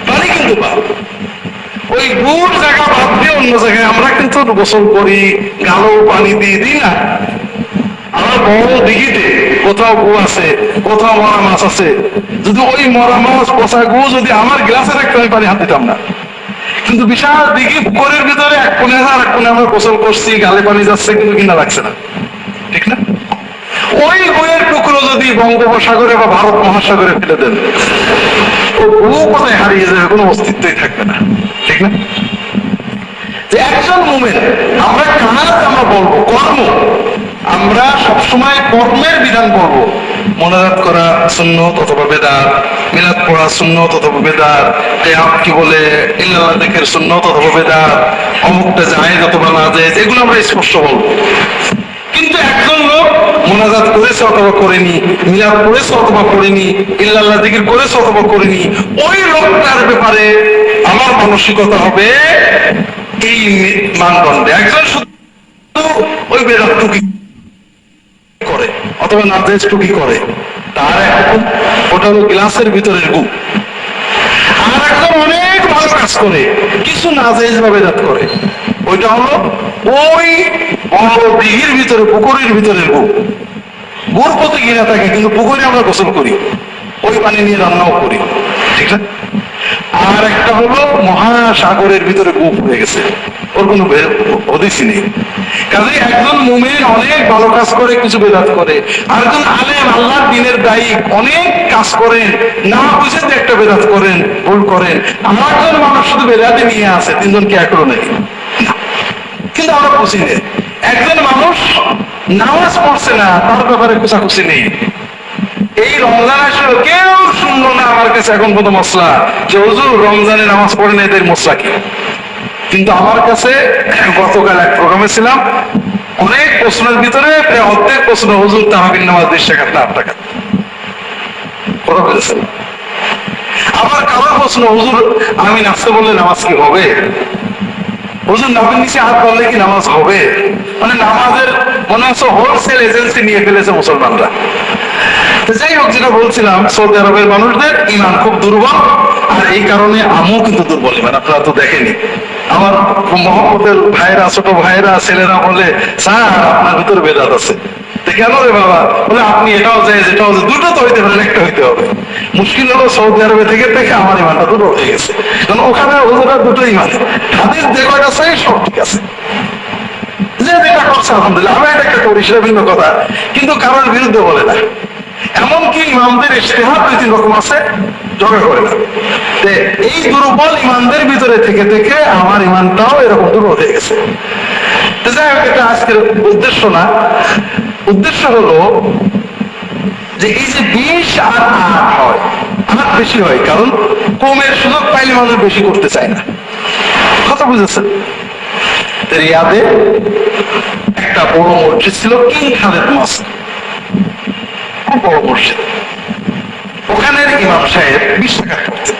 পানি কিন্তু পাক। ওই গুড় জায়গা বাদ দিয়ে অন্য জায়গায় আমরা কিন্তু গোসল করি, গালো পানি দিয়ে দিই না। আমার বড় দিঘিতে কোথাও গু আছে, কোথাও মরা মাছ আছে, যদি ওই মরা মাছ পচা গু যদি আমার গ্লাসে রাখতে, আমি পানি হাত দিতাম না। কিন্তু বিশাল দিঘি পুকুরের ভিতরে এক কোণে আর এক কোণে আমরা গোসল করছি, গালে পানি যাচ্ছে, কিন্তু কিনা লাগছে না, ঠিক না? ওই গুয়ের টুকরো যদি বঙ্গোপসাগরে বা ভারত মহাসাগরে ফেলে দেন, ও গু কোথায় হারিয়ে যাবে, কোনো অস্তিত্বই থাকবে না, ঠিক না? যে একজন মুমিন, আমরা কাজ আমরা বলবো, কর্ম, আমরা সবসময় কর্মের বিধান বলবো। মোনাজাত করা সুন্নত অথবা বেদাত, মিলাদ পড়া সুন্নত অথবা বেদাত, কি বলে ইল্লাল্লাহ যিকির সুন্নত অথবা বেদাত, অমুকটা জায়েজ অথবা নাজায়েজ, এগুলো আমরা স্পষ্ট বলবো। কিন্তু একজন লোক মোনাজাত করেছে অথবা করেনি, মিলাদ পড়েছে অথবা পড়েনি, ইল্লাল্লাহ যিকির করেছে অথবা করেনি, ওই লোকটার ব্যাপারে আমার মানসিকতা হবে এই মানদণ্ডে। একজন শুধু ওই বেদাত টুকি করে অথবা নাজায়েজ টুকি করে, তার এখন ওটা হলো গ্লাসের ভিতরের গু। আর একজন অনেক ভালো কাজ করে, কিছু নাজায়েজ বা বেদাত করে, ওইটা হলো ওই বড় দিঘির ভিতরে, পুকুরের ভিতরের গু। গুর প্রতি ঘৃণা থাকে, কিন্তু পুকুরে আমরা গোসল করি, ওই পানি নিয়ে রান্নাও করি, ঠিক না? আর একটা হলো মহাসাগরের ভিতরে গু পড়ে গেছে, ওর কোনো হদিসই নেই। কাজে একজন মুমিন অনেক ভালো কাজ করে, কিছু বেদাত করে, আর একজন আলেম আল্লাহর দ্বীনের দায়ী অনেক কাজ করেন, না বুঝে যে একটা বেদাত করেন, ভুল করেন। আমার একজন মানুষ শুধু বেদাতে নিয়ে আসে, 3 জনকে একলো নাকি? কিন্তু আমরা খুশি নেই। একজন মানুষ নামাজ পড়ছে না, তার ব্যাপারে খুশি নেই। এই রমজান আসলে কেউ শুনলো না আমার কাছে এখন পর্যন্ত মশলা, যে হুজুর রমজানে নামাজ পড়ে না, এদের মশলা কি? কিন্তু আমার কাছে গতকাল এক প্রোগ্রামে ছিলাম, অনেক প্রশ্নের ভিতরে প্রায় অর্ধেক প্রশ্ন হুজুর তারাবির নামাজ 20 টাকা না 8 টাকা কথা বলেছেন। আবার কারো প্রশ্ন, হুজুর আমি নাচতে বললে নামাজ কি হবে? হুজুর নামের নিচে হাত বাড়লে কি নামাজ হবে? মানে নামাজের মনে হচ্ছে হোলসেল এজেন্সি নিয়ে ফেলেছে মুসলমানরা। তো যাই হোক, যেটা বলছিলাম, সৌদি আরবের মানুষদের ইমান খুব দুর্বল, আর এই কারণে আমিও কিন্তু দুর্বল ইমান। আপনারা তো দেখেনি, আমার মহব্বতের ভাইরা, ছোট ভাইরা, ছেলেরা বলে স্যার আপনার ভিতরে বেদাত আছে। কেন রে বাবা? বলে আপনি এটাও চাই যেটাও, দুটো তো হইতে পারেন, একটা হইতে হবে। মুশকিল হলো সৌদি আরবে থেকে থেকে আমার ইমানটা দুটো হয়ে গেছে, কারণ ওখানে ওদের দুটো ইমান, হাদিস যে কয়টা চাই সব ঠিক আছে, যে যেটা করছে আলহামদুলিল্লাহ, আমি এটা একটা করি সেটা ভিন্ন কথা, কিন্তু কারোর বিরুদ্ধে বলে না। এমনকি ইমামদের ইজতিহাদ 2-3 রকম আছে, জগা করে না। এই দুর্বল ইমানদের ভিতরে থেকে থেকে আমার ইমানটাও এরকম দুর্বল হয়ে গেছে। যাই হোক, এটা আজকের উদ্দেশ্য না। উদ্দেশ্য হলো যে এই যে 20 আর 8 হয়, 8 বেশি হয়, কারণ কমের সুযোগ পাইলে মানুষ বেশি করতে চায় না। কথা বুঝেছেন? রিয়াদে একটা বড় মসজিদ ছিল, কিং খালেদ মসজিদ, খুব বড় মসজিদ। ওখানের ইমাম সাহেব 20 টাকা করতেন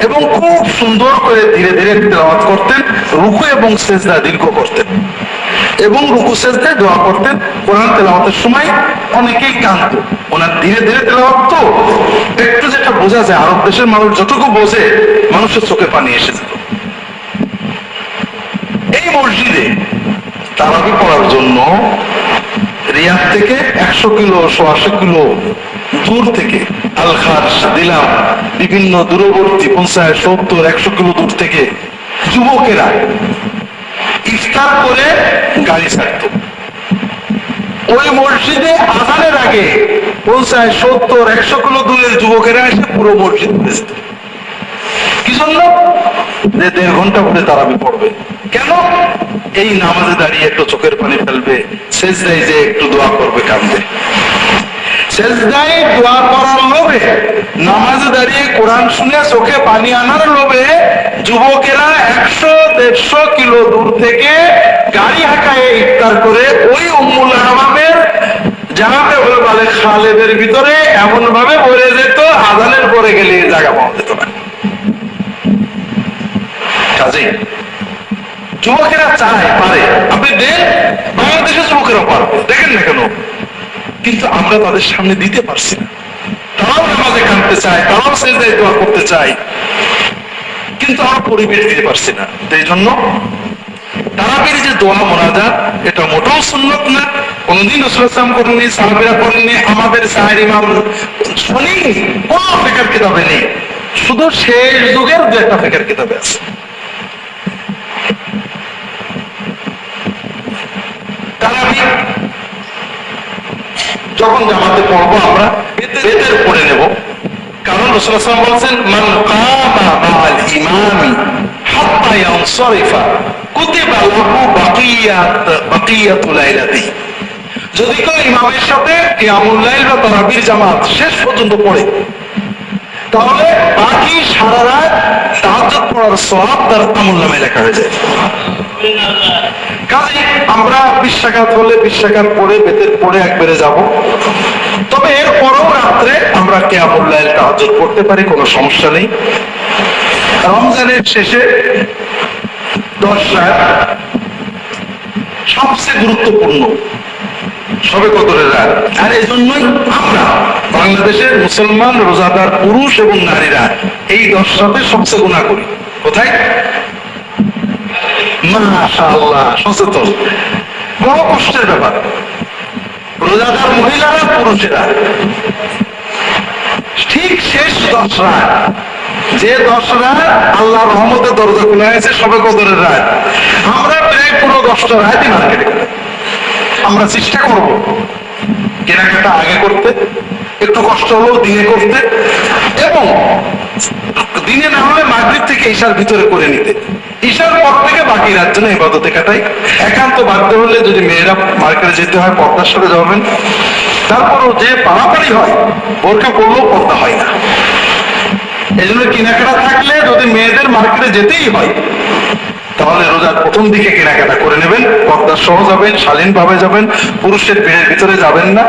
এবং খুব সুন্দর করে ধীরে ধীরে তেলাওয়াত করতেন, রুকু এবং সেজদা দীর্ঘ করতেন এবং রুকু সেজদায় দোয়া করতেন। কোরআন তেলাওয়াতের সময় অনেকেই কাঁদত, ওনার ধীরে ধীরে তেলাওয়াত তো একটু যেটা বোঝা যায়, আরব দেশের মানুষ যতটুকু বোঝে, মানুষের চোখে পানি এসে যেত। এই মসজিদে তারাবি পড়ার জন্য রিয়াদ থেকে 100 কিলো 180 কিলো দূর থেকে, আল খাস দিলাম, বিভিন্ন দূরবর্তী 50, 70, 100 কিলো দূর থেকে যুবকেরা ইফতার করে গাড়ি ছাড়ত। ওই মসজিদে আজানের আগে 50, 70, 100 কিলো দূরের যুবকেরা এসে পুরো মসজিদ ঘুরে যেত। কি জন্য? যে 1.5 ঘন্টা পরে তারাবি পড়বে। কেন? এই নামাজে দাঁড়িয়ে একটু চোখের পানি ফেলবে, সেজদায় যে একটু দোয়া করবে, কাঁদবে। সেজদায় দোয়া করার লোভে, নামাজে দাঁড়িয়ে কোরআন শুনে চোখে পানি আনার লোভে যুবকেরা 100-150 কিলো দূর থেকে গাড়ি হাঁকায় ইফতার করে ওই উম্মুল হামামের জানাতে হলো বলে খালেদের ভিতরে এমন ভাবে ভরে যেত, আজানের পরে গেলে জায়গা পাওয়া যেত না। কাজেই যুবকেরা চায়, পারে, আপনি দেন, বাংলাদেশের যুবকেরা পারবে, দেখেন না কেন? কিন্তু আমরা তাদের সামনে দিতে পারছি না। তারাও নামাজে কাঁদতে চায়, তারাও সেজদায় দোয়া করতে চায়, কিন্তু আমরা পরিবেশ দিতে পারছি না। এই জন্য তারাবির যে দোয়া মোনাজাত, এটা মোটেও সুন্নত না, কোনদিন রাসূল সাল্লাল্লাহু আলাইহি ওয়াসাল্লাম করেননি, সাহাবীরা করেননি, আমাদের সাহের ইমাম শুনিনি, কোন ফিকর কিতাবে নেই, শুধু শেষ যুগের 2-1টা ফিকর কিতাবে আছে। তারাবি যখন জামাতে পড়বো আমরা বেতের পড়ে নেব, কারণ রাসূল সাল্লাল্লাহু আলাইহি ওয়াসাল্লাম বলেছেন, মান কামা মা'আল ইমামি হাত্তা ইয়ানসারিফা কুতিবা লাহু বাকিয়াতুল লাইলাতি। যদি কেউ ইমামের সাথে কিয়ামুল লাইল বা তারাবির জামাত শেষ পর্যন্ত পড়ে, তাহলে বাকি সারা রাত তাহাজ্জুদ পড়ার সওয়াব তার আমলনামায় লেখা হয়ে যায়। কাজে আমরা 20 রাকাত হলে 20 রাকাত পড়ে বেতের পড়ে একবারে যাব। তবে এর পরেও রাত্রে আমরা কিয়ামুল লাইল তাহাজ্জুদ পড়তে পারি, কোনো সমস্যা নেই। রমজানের শেষে 10 রাত সবচেয়ে গুরুত্বপূর্ণ, সবে কদরের রাত। আর এই জন্যই আমরা বাংলাদেশের মুসলমান রোজাদার পুরুষ এবং নারীরা এই 10 রাতে সবচেয়ে গুনাহ করি। কোথায়? মাশাআল্লাহ, সচেতন, বড় কষ্টের ব্যাপার। রোজাদার মহিলারা, পুরুষেরা ঠিক শেষ 10 রাত, যে 10 রাত আল্লাহর রহমতের দরজা খোলা হয়েছে, সবে কদরের রাত, আমরা প্রায় পুরো 10টা রাতই মার্কেটে গেলাম। আমরা চেষ্টা করবো কেনাকাটা আগে করতে, একটু কষ্ট হলেও দিনে করতে, এবং দিনে না হলে মাগরিব থেকে ঈশার ভিতরে করে নিতে, ঈশার পর থেকে বাকি রাত জন্য ইবাদতে কাটাই। একান্ত বাধ্য হলে যদি মেয়েরা মার্কেটে যেতে হয়, পর্দার সাথে যাবেন। তারপরও যে পাড়াপাড়ি হয়, বোরকা পড়লেও পর্দা হয় না। এই জন্য কেনাকাটা থাকলে যদি মেয়েদের মার্কেটে যেতেই হয় তাহলে রোজার প্রথম দিকে কেনাকাটা করে নেবেন, পর্দা সহ যাবেন, শালীন ভাবে যাবেন, পুরুষের ভিড়ের ভিতরে যাবেন না।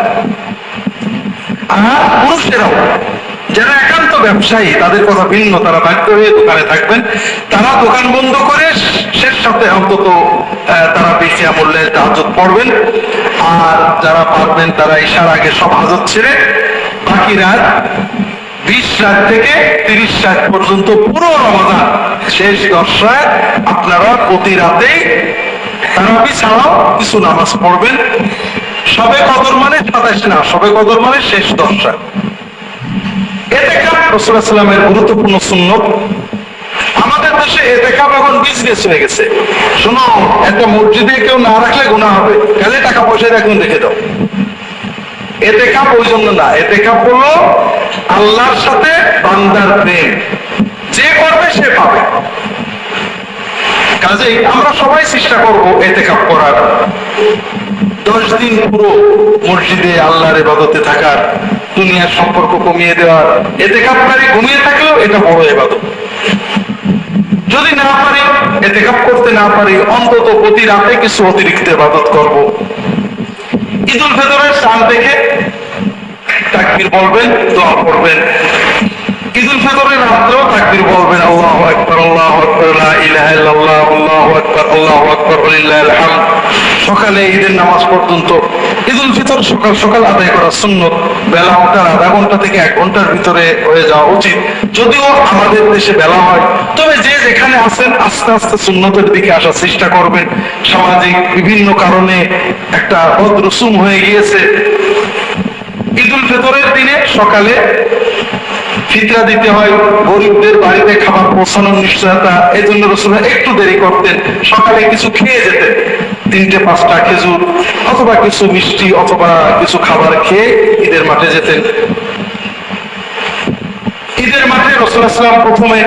আর পুরুষেরাও যারা একান্ত ব্যবসায়ী তাদের কথা ভিন্ন, তারা বাধ্য হয়ে দোকানে থাকবেন, তারা দোকান বন্ধ করে শেষ সাথে অন্তত তারা বেশি আমলে হাজত পড়বেন। আর যারা পারবেন তারা ঈশার আগে সব হাজত ছেড়ে বাকি রাত 20 রাত থেকে 30 রাত পর্যন্ত পুরো রমাদান শেষ 10 রাত আপনারা প্রতি রাতেই তারাবি ছাড়াও কিছু নামাজ পড়বেন। সবে কদর মানে 27 না, সবে কদর মানে শেষ 10 রাত। এতেকাফ রাসূলুল্লাহ সাল্লাল্লাহু আলাইহি ওয়াসাল্লামের গুরুত্বপূর্ণ সুন্নত। আমাদের দেশে এতেকাফ এখন বিজনেস হয়ে গেছে। শোনো, একটা মসজিদে কেউ না রাখলে গুনাহ হবে, তাহলে টাকা পয়সা এখন রেখে দাও। এতেকাফ ওই জন্য না, এতেকাফ হলো আল্লাহর সাথে বান্দার প্রেম, যে করবে সে পাবে। কাজেই আমরা সবাই চেষ্টা করব এতেকাফ করার, 10 দিন পুরো মসজিদে আল্লাহর ইবাদতে থাকার, দুনিয়ার সম্পর্ক কমিয়ে দেওয়ার। এতেকাফকারী ঘুমিয়ে থাকলেও এটা বড় ইবাদত। যদি না পারি, এতেকাফ করতে না পারি, অন্তত প্রতি রাতে কিছু অতিরিক্ত ইবাদত করব। ঈদুল ফিতরের চাঁদ দেখে তাকবীর বলবেন, দোয়া করবেন। ঈদুল ফিতরের রাত্রেও তাকবীর বলবেন, আল্লাহু আকবার, আল্লাহু আকবার, লা ইলাহা ইল্লাল্লাহ, আল্লাহু আকবার, আল্লাহু আকবার, ওয়ালিল্লাহিল হামদ। সকালে ঈদের নামাজ পর্যন্ত ঈদুল ফিতর সকাল সকাল আদায় করা সুন্নত। বেলা ওঠার আধা ঘন্টা থেকে 1 ঘন্টার ভিতরে হয়ে যাওয়া উচিত। যদিও আমাদের দেশে বেলা হয়, তবে যে যেখানে আছেন আস্তে আস্তে সুন্নতের দিকে আসার চেষ্টা করবেন। সামাজিক বিভিন্ন কারণে একটা বদরসুম হয়ে গিয়েছে। ঈদুল ফিতরের দিনে সকালে ফিতরা দিতে হয়, গরিবদের বাড়িতে খাবার পৌঁছানোর নিশ্চয়তা, এই জন্য রাসূলুল্লাহ একটু দেরি করতেন, সকালে কিছু খেয়ে যেতেন, 3-5টা খেজুর অথবা কিছু মিষ্টি অথবা কিছু খাবার খেয়ে ঈদের মাঠে যেতেন। ঈদের মাঠে রাসূলুল্লাহ সাল্লাল্লাহু আলাইহি ওয়াসাল্লাম প্রথমে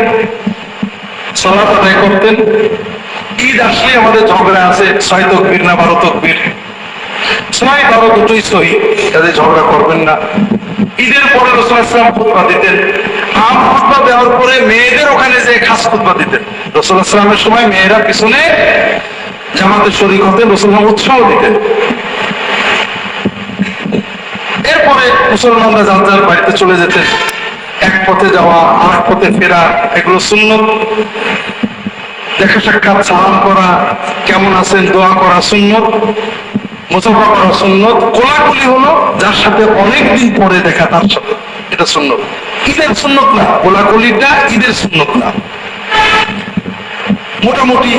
সালাত আদায় করতেন। ঈদ আসলে আমাদের ঝগড়া আছে, 6 তাকবীর না 12 তাকবীর, 6-12 দুটোই সহি, তাদের ঝগড়া করবেন না। ঈদের পরে রাসূলুল্লাহ সাল্লাল্লাহু আলাইহি ওয়াসাল্লাম খুতবা দিতেন। আম খুতবা দেওয়ার পরে মেয়েদের ওখানে যে খাস খুতবা দিতেন। রাসূলুল্লাহ সাল্লাল্লাহু আলাইহি ওয়াসাল্লামের সময় মেয়েরা পিছনে জামাতে শরীক হতেন, রাসূলুল্লাহ উৎসাহ দিতেন। এরপরে মুসলমানরা যার যার বাড়িতে চলে যেতেন। এক পথে যাওয়া, আর পথে ফেরা, এগুলো সুন্নত। দেখা সাক্ষাৎ, সালাম করা, কেমন আছেন দোয়া করা সুন্নত, মুসাফা করা সুন্নত। কোলাকুলি হলো যার সাথে অনেকদিন পরে দেখা তার সাথে, এটা সুন্নত। ঈদের সুন্নত না, কোলাকুলিটা ঈদের সুন্নত না। মোটামুটি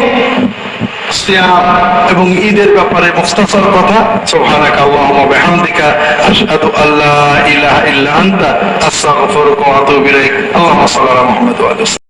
সিয়াম এবং ঈদের ব্যাপারে মুখতাসার কথা। সুবহানাকা আল্লাহুম্মা ওয়া বিহামদিকা আশহাদু আল্লা ইলাহা ইল্লা আনতা আস্তাগফিরুকা ওয়া আতুবু ইলাইক। আল্লাহুম্মা সাল্লি আলা মুহাম্মাদ ওয়া আলিহি।